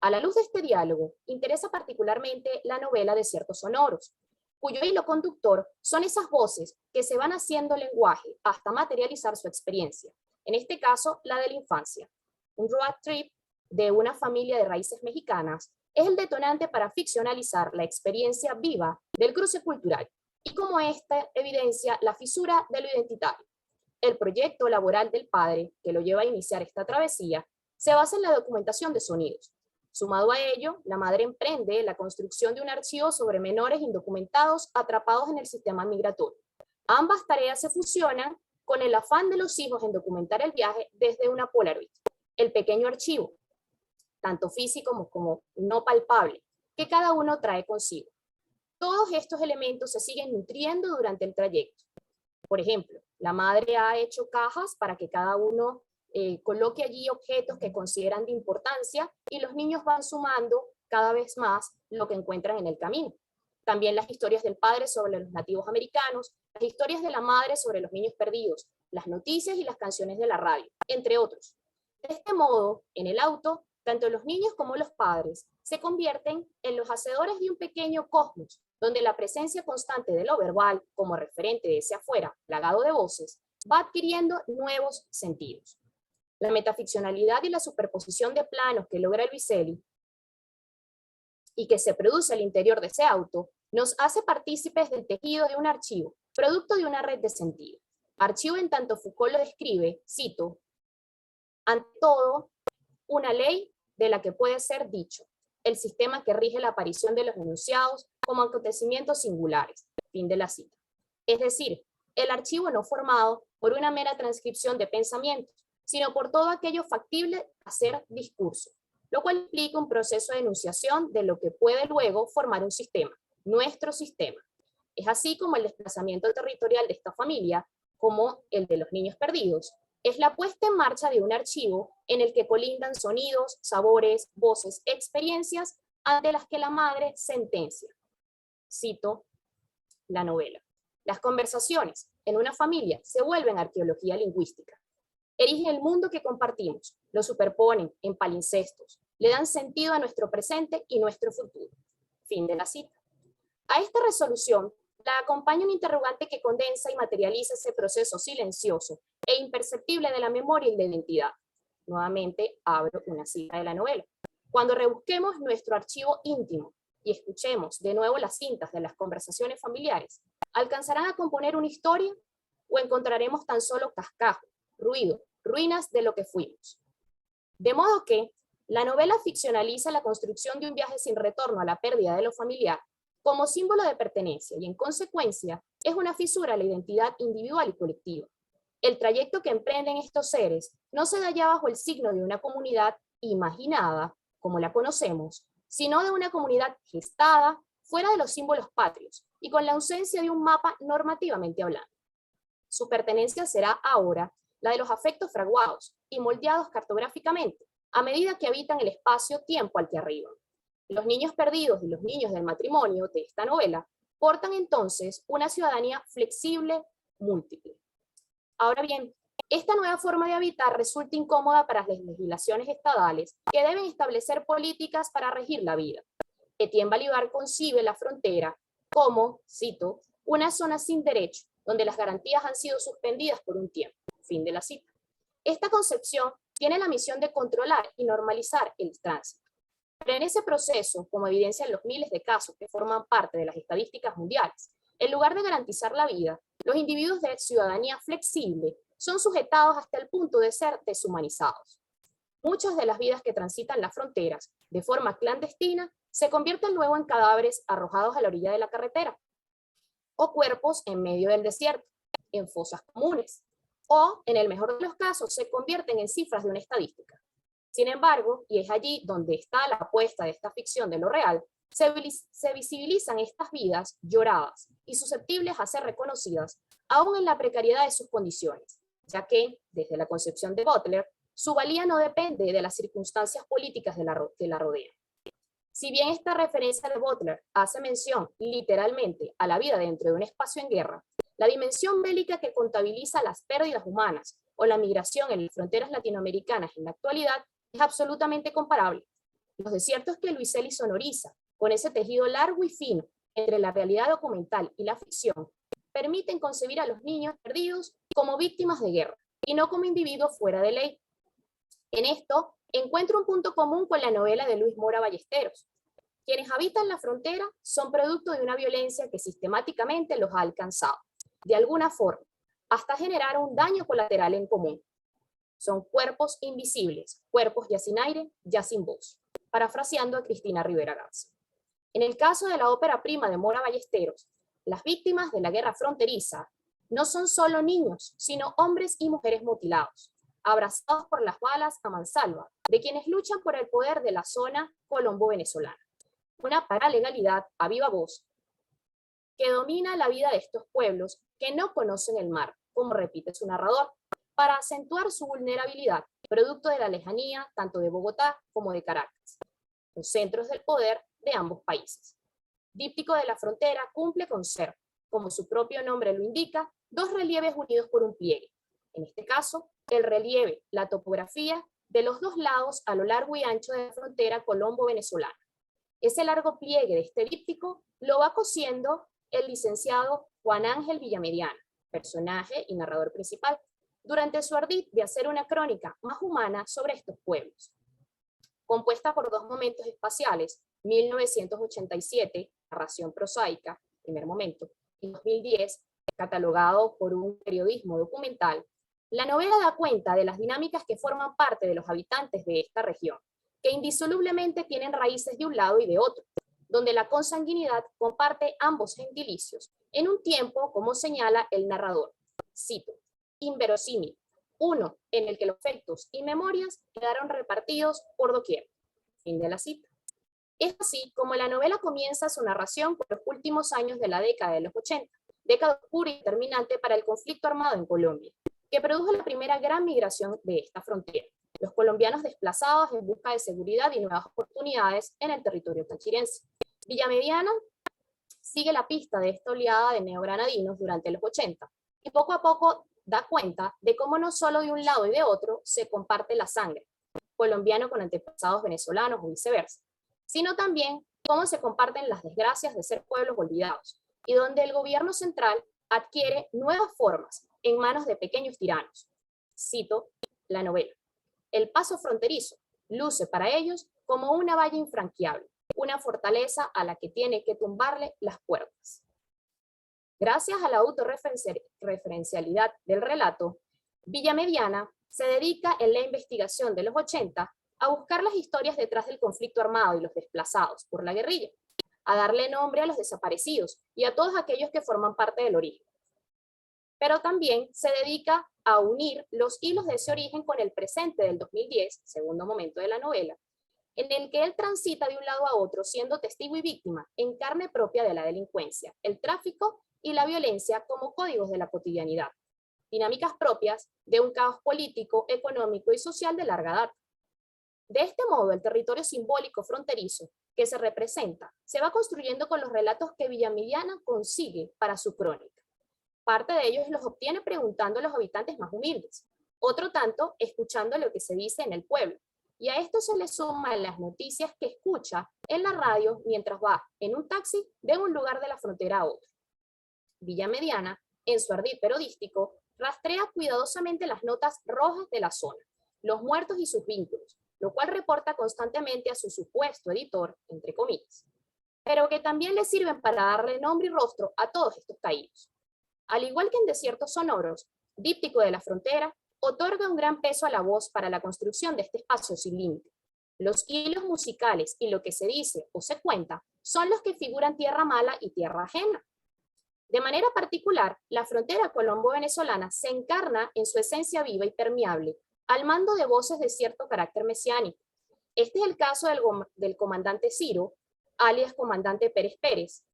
A la luz de este diálogo, interesa particularmente la novela Desiertos Sonoros, cuyo hilo conductor son esas voces que se van haciendo lenguaje hasta materializar su experiencia, en este caso la de la infancia. Un road trip de una familia de raíces mexicanas es el detonante para ficcionalizar la experiencia viva del cruce cultural, y como esta evidencia la fisura de lo identitario. El proyecto laboral del padre, que lo lleva a iniciar esta travesía, se basa en la documentación de sonidos. Sumado a ello, la madre emprende la construcción de un archivo sobre menores indocumentados atrapados en el sistema migratorio. Ambas tareas se fusionan con el afán de los hijos en documentar el viaje desde una Polaroid, el pequeño archivo, tanto físico como no palpable, que cada uno trae consigo. Todos estos elementos se siguen nutriendo durante el trayecto. Por ejemplo, la madre ha hecho cajas para que cada uno coloque allí objetos que consideran de importancia y los niños van sumando cada vez más lo que encuentran en el camino. También las historias del padre sobre los nativos americanos, las historias de la madre sobre los niños perdidos, las noticias y las canciones de la radio, entre otros. De este modo, en el auto, tanto los niños como los padres se convierten en los hacedores de un pequeño cosmos, donde la presencia constante de lo verbal, como referente de ese afuera, plagado de voces, va adquiriendo nuevos sentidos. La metaficcionalidad y la superposición de planos que logra Luiselli y que se produce al interior de ese auto, nos hace partícipes del tejido de un archivo, producto de una red de sentido. Archivo en tanto Foucault lo describe, cito, ante todo, una ley de la que puede ser dicho, el sistema que rige la aparición de los enunciados como acontecimientos singulares. Fin de la cita. Es decir, el archivo no formado por una mera transcripción de pensamientos, sino por todo aquello factible a ser discurso, lo cual implica un proceso de enunciación de lo que puede luego formar un sistema, nuestro sistema. Es así como el desplazamiento territorial de esta familia, como el de los niños perdidos, es la puesta en marcha de un archivo en el que colindan sonidos, sabores, voces, experiencias ante las que la madre sentencia. Cito la novela. Las conversaciones en una familia se vuelven arqueología lingüística. Erigen el mundo que compartimos, lo superponen en palimpsestos, le dan sentido a nuestro presente y nuestro futuro. Fin de la cita. A esta resolución la acompaña un interrogante que condensa y materializa ese proceso silencioso e imperceptible de la memoria y la identidad. Nuevamente abro una cita de la novela. Cuando rebusquemos nuestro archivo íntimo y escuchemos de nuevo las cintas de las conversaciones familiares, ¿alcanzarán a componer una historia o encontraremos tan solo cascajo, ruido, ruinas de lo que fuimos? De modo que la novela ficcionaliza la construcción de un viaje sin retorno a la pérdida de lo familiar como símbolo de pertenencia y en consecuencia es una fisura a la identidad individual y colectiva. El trayecto que emprenden estos seres no se da ya bajo el signo de una comunidad imaginada, como la conocemos, sino de una comunidad gestada fuera de los símbolos patrios y con la ausencia de un mapa normativamente hablando. Su pertenencia será ahora la de los afectos fraguados y moldeados cartográficamente a medida que habitan el espacio-tiempo al que arriban. Los niños perdidos y los niños del matrimonio de esta novela portan entonces una ciudadanía flexible, múltiple. Ahora bien, esta nueva forma de habitar resulta incómoda para las legislaciones estadales que deben establecer políticas para regir la vida. Etienne Balibar concibe la frontera como, cito, una zona sin derecho, donde las garantías han sido suspendidas por un tiempo. Fin de la cita. Esta concepción tiene la misión de controlar y normalizar el tránsito. Pero en ese proceso, como evidencian los miles de casos que forman parte de las estadísticas mundiales, en lugar de garantizar la vida, los individuos de ciudadanía flexible son sujetados hasta el punto de ser deshumanizados. Muchas de las vidas que transitan las fronteras de forma clandestina se convierten luego en cadáveres arrojados a la orilla de la carretera, o cuerpos en medio del desierto, en fosas comunes, o, en el mejor de los casos, se convierten en cifras de una estadística. Sin embargo, y es allí donde está la apuesta de esta ficción de lo real, se visibilizan estas vidas lloradas y susceptibles a ser reconocidas aún en la precariedad de sus condiciones, ya que, desde la concepción de Butler, su valía no depende de las circunstancias políticas que la rodean. Si bien esta referencia de Butler hace mención literalmente a la vida dentro de un espacio en guerra, la dimensión bélica que contabiliza las pérdidas humanas o la migración en las fronteras latinoamericanas en la actualidad es absolutamente comparable. Los desiertos que Luiselli sonoriza, con ese tejido largo y fino entre la realidad documental y la ficción, permiten concebir a los niños perdidos como víctimas de guerra y no como individuos fuera de ley. En esto encuentro un punto común con la novela de Luis Mora Ballesteros. Quienes habitan la frontera son producto de una violencia que sistemáticamente los ha alcanzado, de alguna forma, hasta generar un daño colateral en común. Son cuerpos invisibles, cuerpos ya sin aire, ya sin voz, parafraseando a Cristina Rivera Garza. En el caso de la ópera prima de Mora Ballesteros, las víctimas de la guerra fronteriza no son solo niños, sino hombres y mujeres mutilados, abrazados por las balas a mansalva de quienes luchan por el poder de la zona colombo-venezolana. Una paralegalidad a viva voz que domina la vida de estos pueblos que no conocen el mar, como repite su narrador, para acentuar su vulnerabilidad, producto de la lejanía tanto de Bogotá como de Caracas, los centros del poder de ambos países. Díptico de la frontera cumple con ser, como su propio nombre lo indica, dos relieves unidos por un pliegue. En este caso, el relieve, la topografía de los dos lados a lo largo y ancho de la frontera colombo-venezolana. Ese largo pliegue de este díptico lo va cosiendo el licenciado Juan Ángel Villamediana, personaje y narrador principal, durante su ardid de hacer una crónica más humana sobre estos pueblos. Compuesta por dos momentos espaciales, 1987, narración prosaica, primer momento, y 2010, catalogado por un periodismo documental, la novela da cuenta de las dinámicas que forman parte de los habitantes de esta región, que indisolublemente tienen raíces de un lado y de otro, donde la consanguinidad comparte ambos gentilicios, en un tiempo, como señala el narrador, cito, inverosímil, uno en el que los efectos y memorias quedaron repartidos por doquier. Fin de la cita. Es así como la novela comienza su narración por los últimos años de la década de los 80, década oscura y determinante para el conflicto armado en Colombia, que produjo la primera gran migración de esta frontera, los colombianos desplazados en busca de seguridad y nuevas oportunidades en el territorio tachirense. Villamediana sigue la pista de esta oleada de neogranadinos durante los 80 y poco a poco da cuenta de cómo no solo de un lado y de otro se comparte la sangre, colombiano con antepasados venezolanos o viceversa, sino también cómo se comparten las desgracias de ser pueblos olvidados, y donde el gobierno central adquiere nuevas formas en manos de pequeños tiranos. Cito la novela. El paso fronterizo luce para ellos como una valla infranqueable, una fortaleza a la que tiene que tumbarle las puertas. Gracias a la autorreferencialidad del relato, Villamediana se dedica en la investigación de los 80 a buscar las historias detrás del conflicto armado y los desplazados por la guerrilla, a darle nombre a los desaparecidos y a todos aquellos que forman parte del origen. Pero también se dedica a unir los hilos de ese origen con el presente del 2010, segundo momento de la novela, en el que él transita de un lado a otro siendo testigo y víctima en carne propia de la delincuencia, el tráfico y la violencia como códigos de la cotidianidad, dinámicas propias de un caos político, económico y social de larga data. De este modo, el territorio simbólico fronterizo que se representa se va construyendo con los relatos que Villamediana consigue para su crónica. Parte de ellos los obtiene preguntando a los habitantes más humildes, otro tanto escuchando lo que se dice en el pueblo, y a esto se le suman las noticias que escucha en la radio mientras va en un taxi de un lugar de la frontera a otro. Villamediana, en su ardid periodístico, rastrea cuidadosamente las notas rojas de la zona, los muertos y sus vínculos, lo cual reporta constantemente a su supuesto editor, entre comillas, pero que también le sirven para darle nombre y rostro a todos estos caídos. Al igual que en Desiertos Sonoros, Díptico de la Frontera otorga un gran peso a la voz para la construcción de este espacio sin límite. Los hilos musicales y lo que se dice o se cuenta son los que figuran tierra mala y tierra ajena. De manera particular, la frontera colombo-venezolana se encarna en su esencia viva y permeable, al mando de voces de cierto carácter mesiánico. Este es el caso del comandante Ciro, alias comandante Pérez Pérez,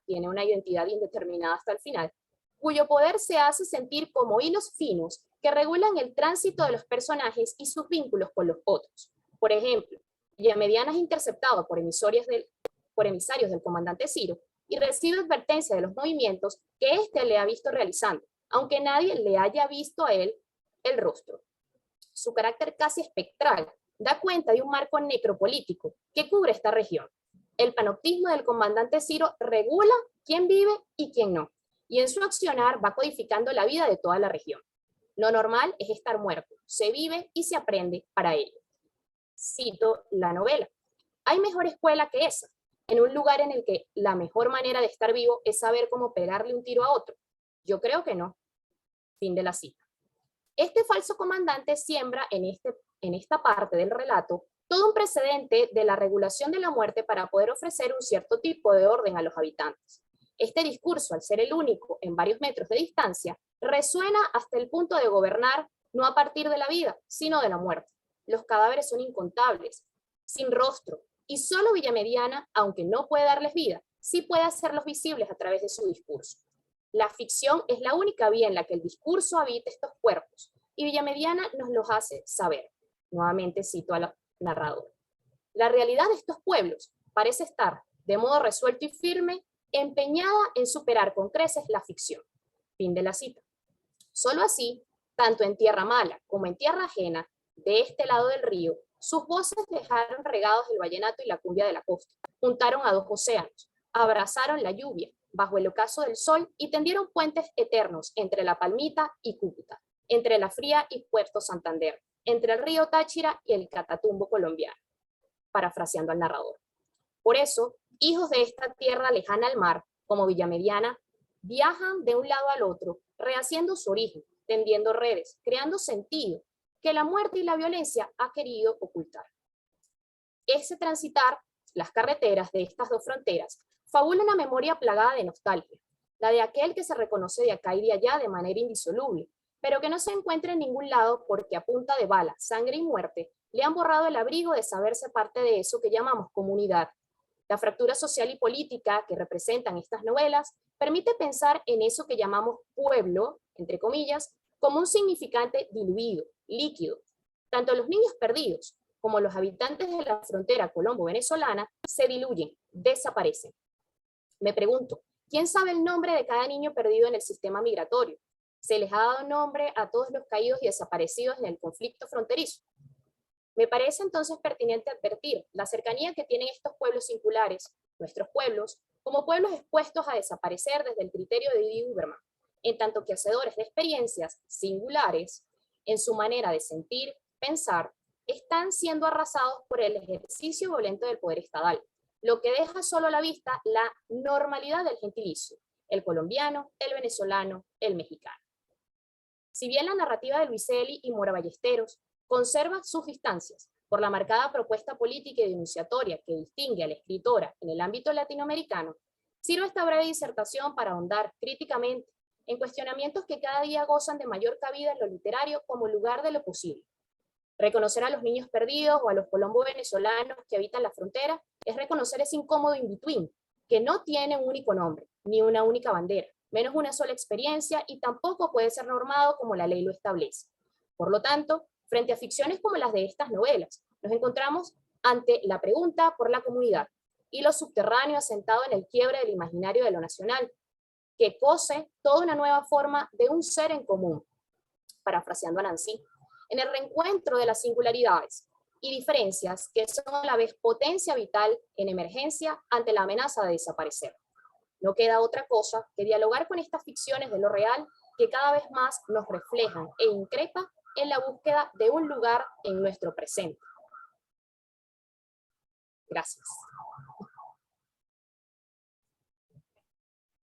tiene una identidad indeterminada hasta el final, cuyo poder se hace sentir como hilos finos que regulan el tránsito de los personajes y sus vínculos con los otros. Por ejemplo, Villamediana es interceptado por emisarios del comandante Ciro y recibe advertencia de los movimientos que éste le ha visto realizando, aunque nadie le haya visto a él el rostro. Su carácter casi espectral da cuenta de un marco necropolítico que cubre esta región. El panoptismo del comandante Ciro regula quién vive y quién no, y en su accionar va codificando la vida de toda la región. Lo normal es estar muerto, se vive y se aprende para ello. Cito la novela. ¿Hay mejor escuela que esa? En un lugar en el que la mejor manera de estar vivo es saber cómo pegarle un tiro a otro. Yo creo que no. Fin de la cita. Este falso comandante siembra en esta parte del relato todo un precedente de la regulación de la muerte para poder ofrecer un cierto tipo de orden a los habitantes. Este discurso, al ser el único en varios metros de distancia, resuena hasta el punto de gobernar no a partir de la vida, sino de la muerte. Los cadáveres son incontables, sin rostro, y solo Villamediana, aunque no puede darles vida, sí puede hacerlos visibles a través de su discurso. La ficción es la única vía en la que el discurso habita estos cuerpos, y Villamediana nos los hace saber. Nuevamente cito al narrador. La realidad de estos pueblos parece estar, de modo resuelto y firme, empeñada en superar con creces la ficción. Fin de la cita. Solo así, tanto en tierra mala como en tierra ajena, de este lado del río, sus voces dejaron regados el vallenato y la cumbia de la costa, juntaron a dos océanos, abrazaron la lluvia bajo el ocaso del sol y tendieron puentes eternos entre La Palmita y Cúcuta, entre La Fría y Puerto Santander, entre el río Táchira y el Catatumbo colombiano, parafraseando al narrador. Por eso, hijos de esta tierra lejana al mar, como Villamediana, viajan de un lado al otro, rehaciendo su origen, tendiendo redes, creando sentido, que la muerte y la violencia ha querido ocultar. ese transitar las carreteras de estas dos fronteras fabula una memoria plagada de nostalgia, la de aquel que se reconoce de acá y de allá de manera indisoluble, pero que no se encuentra en ningún lado porque a punta de bala, sangre y muerte le han borrado el abrigo de saberse parte de eso que llamamos comunidad. La fractura social y política que representan estas novelas permite pensar en eso que llamamos pueblo, entre comillas, como un significante diluido, líquido. Tanto los niños perdidos como los habitantes de la frontera colombo-venezolana se diluyen, desaparecen. Me pregunto, ¿quién sabe el nombre de cada niño perdido en el sistema migratorio? ¿Se les ha dado nombre a todos los caídos y desaparecidos en el conflicto fronterizo? Me parece entonces pertinente advertir la cercanía que tienen estos pueblos singulares, nuestros pueblos, como pueblos expuestos a desaparecer desde el criterio de Didi Huberman, en tanto que hacedores de experiencias singulares en su manera de sentir, pensar, están siendo arrasados por el ejercicio violento del poder estatal, lo que deja solo a la vista la normalidad del gentilicio, el colombiano, el venezolano, el mexicano. Si bien la narrativa de Luiselli y Mora Ballesteros conserva sus distancias por la marcada propuesta política y denunciatoria que distingue a la escritora en el ámbito latinoamericano, sirve esta breve disertación para ahondar críticamente en cuestionamientos que cada día gozan de mayor cabida en lo literario como lugar de lo posible. Reconocer a los niños perdidos o a los colombo-venezolanos que habitan la frontera es reconocer ese incómodo in-between, que no tiene un único nombre, ni una única bandera, menos una sola experiencia y tampoco puede ser normado como la ley lo establece. Por lo tanto, frente a ficciones como las de estas novelas, nos encontramos ante la pregunta por la comunidad y lo subterráneo asentado en el quiebre del imaginario de lo nacional, que cose toda una nueva forma de un ser en común, parafraseando a Nancy, en el reencuentro de las singularidades y diferencias que son a la vez potencia vital en emergencia ante la amenaza de desaparecer. No queda otra cosa que dialogar con estas ficciones de lo real que cada vez más nos reflejan e increpan en la búsqueda de un lugar en nuestro presente. Gracias.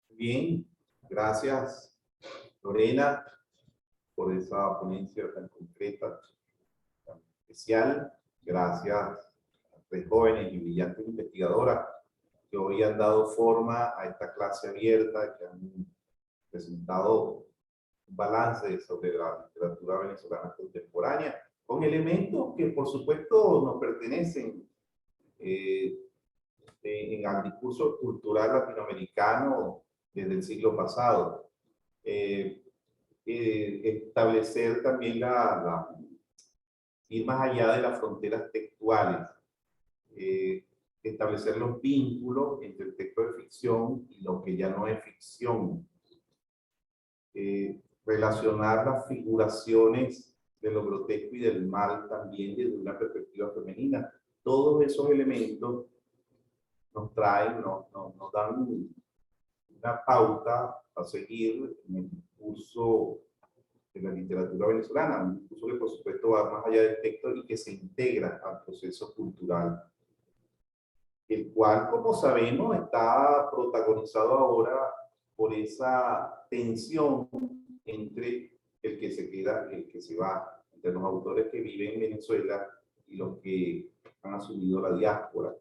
Bien, gracias Lorena por esa ponencia tan concreta, tan especial. Gracias a tres jóvenes y brillantes investigadoras que hoy han dado forma a esta clase abierta, que han presentado un balance sobre la literatura venezolana contemporánea, con elementos que por supuesto nos pertenecen al discurso cultural latinoamericano desde el siglo pasado. Establecer también ir más allá de las fronteras textuales, establecer los vínculos entre el texto de ficción y lo que ya no es ficción, relacionar las figuraciones de lo grotesco y del mal también desde una perspectiva femenina. Todos esos elementos nos traen, nos dan una pauta a seguir en el discurso de la literatura venezolana, un discurso que por supuesto va más allá del texto y que se integra al proceso cultural, el cual, como sabemos, está protagonizado ahora por esa tensión entre el que se queda y el que se va, entre los autores que viven en Venezuela y los que han asumido la diáspora.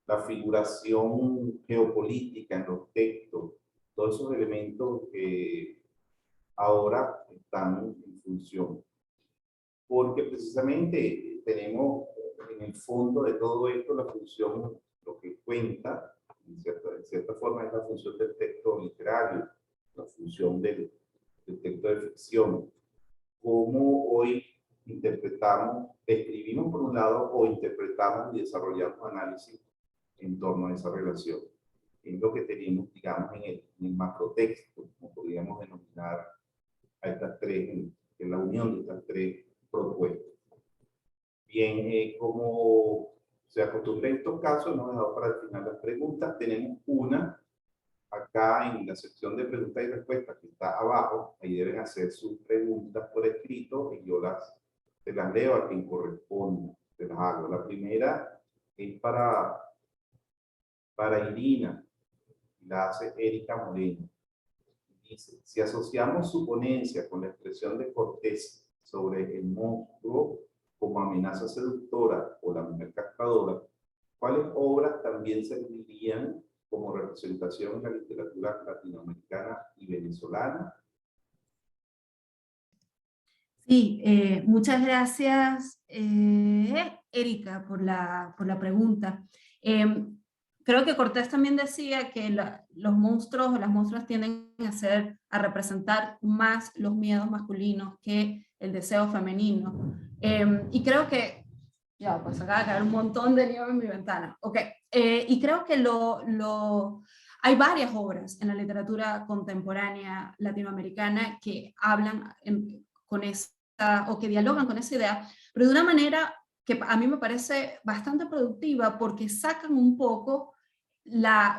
La figuración geopolítica en los textos, todos esos elementos que ahora están en función. Porque precisamente tenemos en el fondo de todo esto la función, lo que cuenta, en cierta forma es la función del texto literario, la función del texto de ficción. Cómo hoy interpretamos, escribimos por un lado o interpretamos y desarrollamos análisis en torno a esa relación. Es lo que tenemos, digamos, en el macrotexto, como podríamos denominar a estas tres, en la unión de estas tres propuestas. Bien, como se acostumbra en estos casos, hemos dejado para el final las preguntas. Tenemos una acá en la sección de preguntas y respuestas que está abajo. Ahí deben hacer sus preguntas por escrito y yo se las leo a quien corresponda. Se las hago. La primera es para Irina, la hace Erika Moreno. Dice, si asociamos su ponencia con la expresión de Cortés sobre el monstruo como amenaza seductora o la mujer castradora, ¿Cuáles obras también servirían como representación en la literatura latinoamericana y venezolana? Sí, muchas gracias, Erika, por la pregunta. Creo que Cortés también decía que los monstruos o las monstruas tienden a representar más los miedos masculinos que el deseo femenino. Y creo que, ya, pues acaba de caer un montón de nieve en mi ventana. Ok, y creo que hay varias obras en la literatura contemporánea latinoamericana que hablan con o que dialogan con esa idea, pero de una manera que a mí me parece bastante productiva porque sacan un poco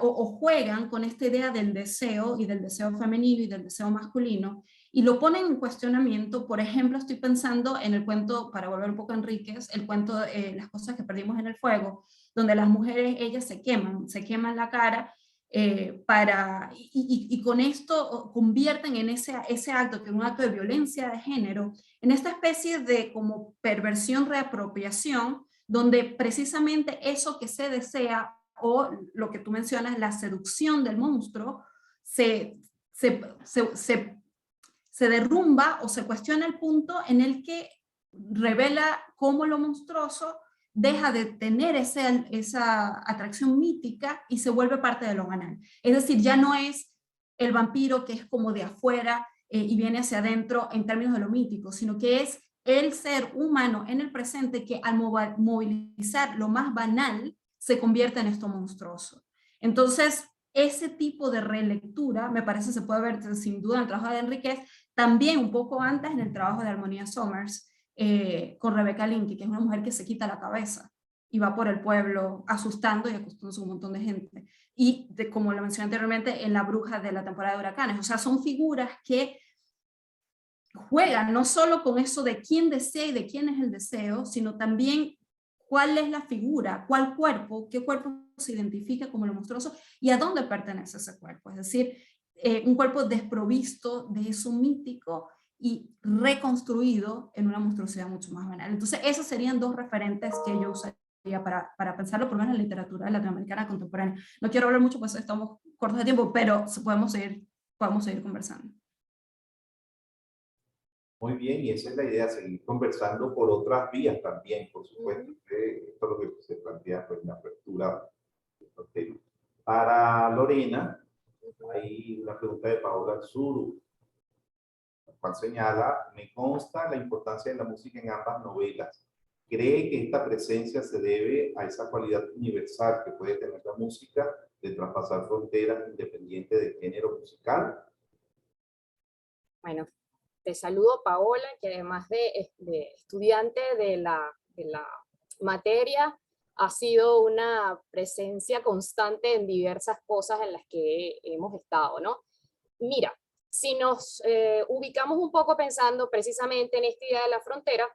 o juegan con esta idea del deseo y del deseo femenino y del deseo masculino y lo ponen en cuestionamiento. Por ejemplo, estoy pensando en el cuento, para volver un poco a Enríquez, el cuento Las cosas que perdimos en el fuego, donde las mujeres, ellas se queman la cara y con esto convierten en ese acto, que es un acto de violencia de género, en esta especie de como perversión, reapropiación, donde precisamente eso que se desea, o lo que tú mencionas, la seducción del monstruo, se derrumba o se cuestiona el punto en el que revela cómo lo monstruoso deja de tener esa atracción mítica y se vuelve parte de lo banal. Es decir, ya no es el vampiro que es como de afuera y viene hacia adentro en términos de lo mítico, sino que es el ser humano en el presente que al movilizar lo más banal se convierte en esto monstruoso. Entonces, ese tipo de relectura, me parece, se puede ver sin duda en el trabajo de Enríquez, también un poco antes en el trabajo de Armonía Somers, con Rebecca Linke, que es una mujer que se quita la cabeza y va por el pueblo asustando y acostándose a un montón de gente. Y como lo mencioné anteriormente, en La bruja de la temporada de huracanes. O sea, son figuras que juegan no solo con eso de quién desea y de quién es el deseo, sino también cuál es la figura, qué cuerpo se identifica como lo monstruoso y a dónde pertenece ese cuerpo. Es decir, un cuerpo desprovisto de eso mítico y reconstruido en una monstruosidad mucho más banal. Entonces, esos serían dos referentes que yo usaría para pensarlo, por lo menos en la literatura latinoamericana contemporánea. No quiero hablar mucho, pues estamos cortos de tiempo, pero podemos seguir conversando. Muy bien, y esa es la idea, seguir conversando por otras vías también, por supuesto. Esto es lo que se plantea pues, en la apertura de estos temas. Para Lorena, hay una pregunta de Paola Alzuru, la cual señala: me consta la importancia de la música en ambas novelas. ¿Cree que esta presencia se debe a esa cualidad universal que puede tener la música de traspasar fronteras independiente de género musical? Bueno, te saludo, Paola, que además de estudiante de la materia, ha sido una presencia constante en diversas cosas en las que hemos estado, ¿no? Mira, si nos ubicamos un poco pensando precisamente en esta idea de la frontera,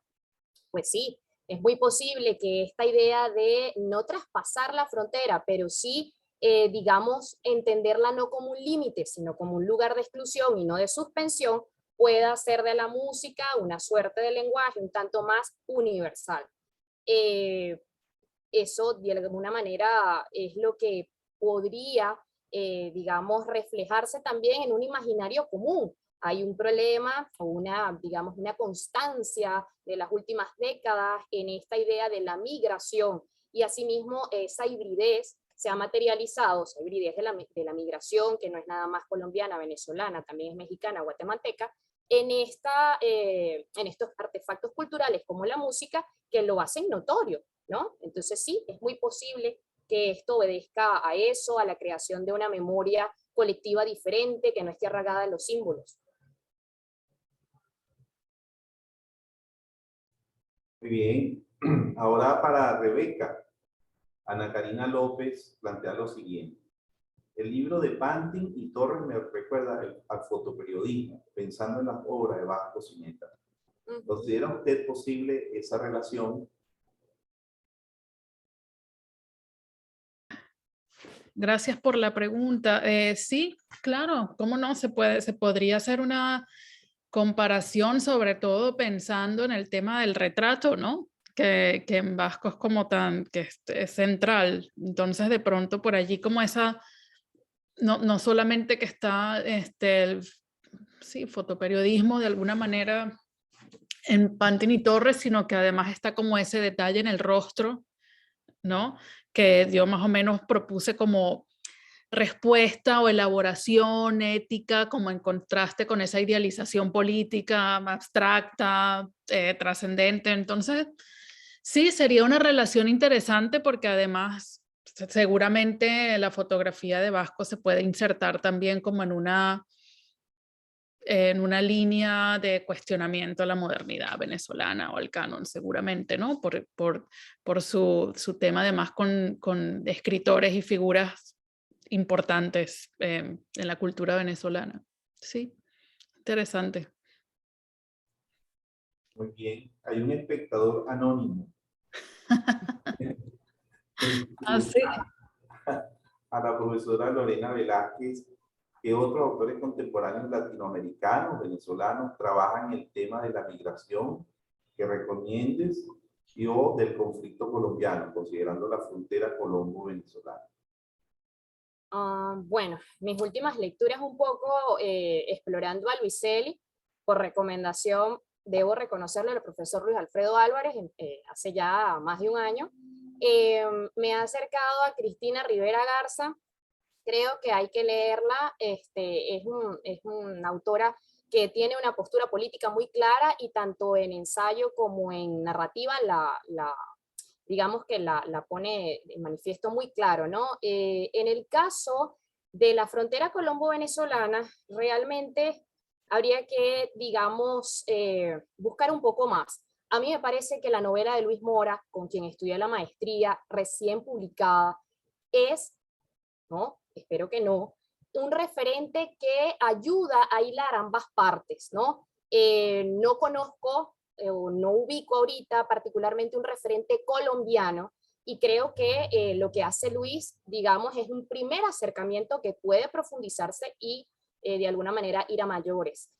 pues sí, es muy posible que esta idea de no traspasar la frontera, pero sí, digamos, entenderla no como un límite, sino como un lugar de exclusión y no de suspensión, pueda hacer de la música una suerte de lenguaje un tanto más universal. Eso de alguna manera es lo que podría, digamos, reflejarse también en un imaginario común. Hay un problema o digamos, una constancia de las últimas décadas en esta idea de la migración, y asimismo esa hibridez se ha materializado, esa hibridez de la migración, que no es nada más colombiana, venezolana, también es mexicana, guatemalteca, en estos artefactos culturales como la música, que lo hacen notorio, ¿no? Entonces sí, es muy posible que esto obedezca a eso, a la creación de una memoria colectiva diferente, que no esté arraigada en los símbolos. Muy bien. Ahora para Rebeca, Ana Karina López plantea lo siguiente: el libro de Pantin y Torres me recuerda al fotoperiodismo, pensando en las obras de Vasco Sineta. ¿Considera usted posible esa relación? Gracias por la pregunta. Sí, claro, ¿cómo no? Se podría hacer una comparación, sobre todo pensando en el tema del retrato, ¿no? que en Vasco es como tan, que es central. Entonces de pronto por allí como esa, no solamente que está sí, fotoperiodismo de alguna manera en Pantini Torres, sino que además está como ese detalle en el rostro, ¿no? Que yo más o menos propuse como respuesta o elaboración ética, como en contraste con esa idealización política abstracta, trascendente. Entonces, sí, sería una relación interesante porque además seguramente la fotografía de Vasco se puede insertar también como en una línea de cuestionamiento a la modernidad venezolana o al canon, seguramente, ¿no? Por su tema además con escritores y figuras importantes en la cultura venezolana. Sí, interesante. Muy bien. Hay un espectador anónimo. Ah, sí. A la profesora Lorena Velázquez, ¿qué otros autores contemporáneos latinoamericanos, venezolanos, trabajan el tema de la migración que recomiendes y o del conflicto colombiano, considerando la frontera colombo-venezolana? Bueno, mis últimas lecturas un poco explorando a Luiselli, por recomendación, debo reconocerle al profesor Luis Alfredo Álvarez, hace ya más de un año. Me ha acercado a Cristina Rivera Garza, creo que hay que leerla, es una autora que tiene una postura política muy clara y tanto en ensayo como en narrativa digamos que la pone de manifiesto muy claro, ¿no? En el caso de la frontera colombo-venezolana, realmente habría que, digamos, buscar un poco más. A mí me parece que la novela de Luis Mora, con quien estudié la maestría, recién publicada, es, ¿no? Espero que no, un referente que ayuda a hilar ambas partes, ¿no? No conozco o no ubico ahorita particularmente un referente colombiano y creo que lo que hace Luis, digamos, es un primer acercamiento que puede profundizarse y de alguna manera ir a mayores.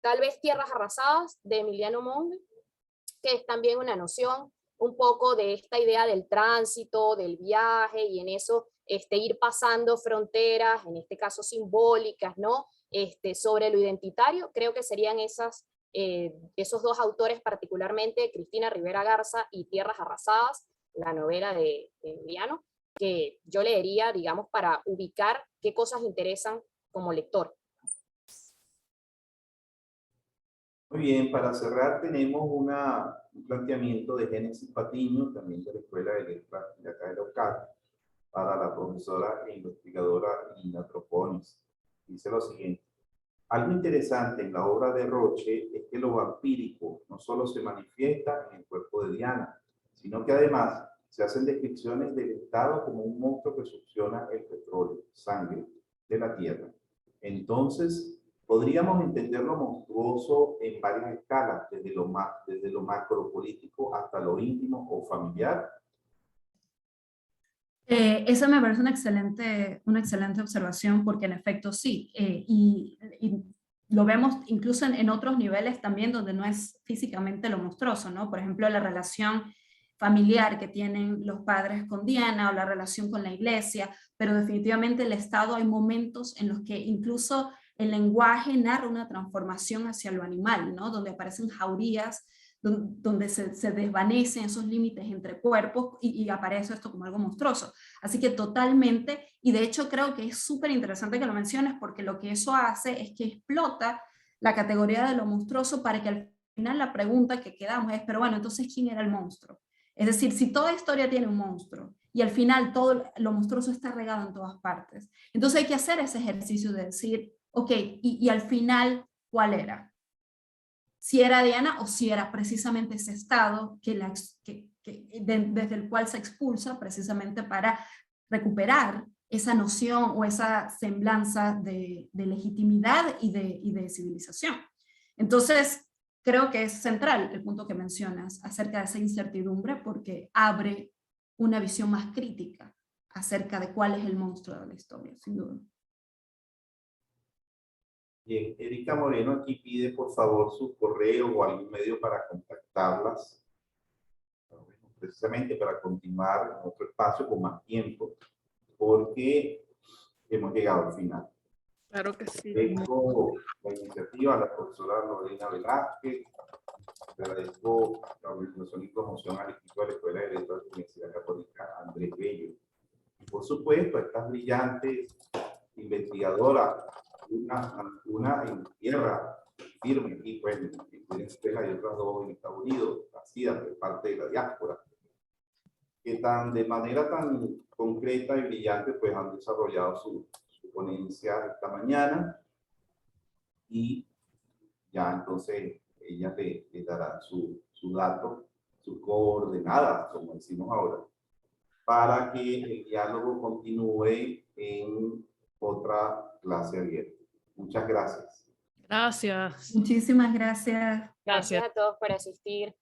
Tal vez Tierras Arrasadas de Emiliano Monge, que es también una noción un poco de esta idea del tránsito, del viaje, y en eso ir pasando fronteras, en este caso simbólicas, ¿no? Sobre lo identitario, creo que serían esos dos autores particularmente, Cristina Rivera Garza y Tierras Arrasadas, la novela de Emiliano, que yo leería, digamos, para ubicar qué cosas interesan como lector. Muy bien, para cerrar tenemos un planteamiento de Génesis Patiño, también de la Escuela de Letras de acá de Local, para la profesora e investigadora Lina Troponis. Dice lo siguiente: algo interesante en la obra de Roche es que lo vampírico no solo se manifiesta en el cuerpo de Diana, sino que además se hacen descripciones del Estado como un monstruo que succiona el petróleo, sangre de la tierra. Entonces, podríamos entender lo monstruoso en varias escalas, desde lo macropolítico hasta lo íntimo o familiar. Esa me parece una excelente observación porque en efecto sí, y lo vemos incluso en otros niveles también donde no es físicamente lo monstruoso, ¿no? Por ejemplo, la relación familiar que tienen los padres con Diana o la relación con la iglesia, pero definitivamente el Estado hay momentos en los que incluso el lenguaje narra una transformación hacia lo animal, ¿no? Donde aparecen jaurías, donde se desvanecen esos límites entre cuerpos y aparece esto como algo monstruoso. Así que totalmente, y de hecho creo que es súper interesante que lo menciones porque lo que eso hace es que explota la categoría de lo monstruoso para que al final la pregunta que quedamos es, pero bueno, entonces ¿quién era el monstruo? Es decir, si toda historia tiene un monstruo y al final todo lo monstruoso está regado en todas partes, entonces hay que hacer ese ejercicio de decir, ok, y al final, ¿cuál era? Si era Diana o si era precisamente ese estado desde el cual se expulsa precisamente para recuperar esa noción o esa semblanza de legitimidad y de civilización. Entonces, creo que es central el punto que mencionas acerca de esa incertidumbre porque abre una visión más crítica acerca de cuál es el monstruo de la historia, sin duda. Bien, Erika Moreno aquí pide por favor su correo o algún medio para contactarlas, precisamente para continuar en otro espacio con más tiempo, porque hemos llegado al final. Claro que sí. Agradezco la iniciativa a la profesora Lorena Velázquez, agradezco la organización y promoción al equipo de la Escuela de Letras de la Universidad Católica Andrés Bello. Y por supuesto, a estas brillantes investigadoras, una en tierra firme aquí, pues, en Venezuela y otras dos en Estados Unidos, nacidas de parte de la diáspora, que de manera tan concreta y brillante, pues han desarrollado su ponencia esta mañana, y ya entonces ellas le darán su dato, sus coordenadas, como decimos ahora, para que el diálogo continúe en otra clase abierta. Muchas gracias. Gracias. Muchísimas gracias. Gracias a todos por asistir.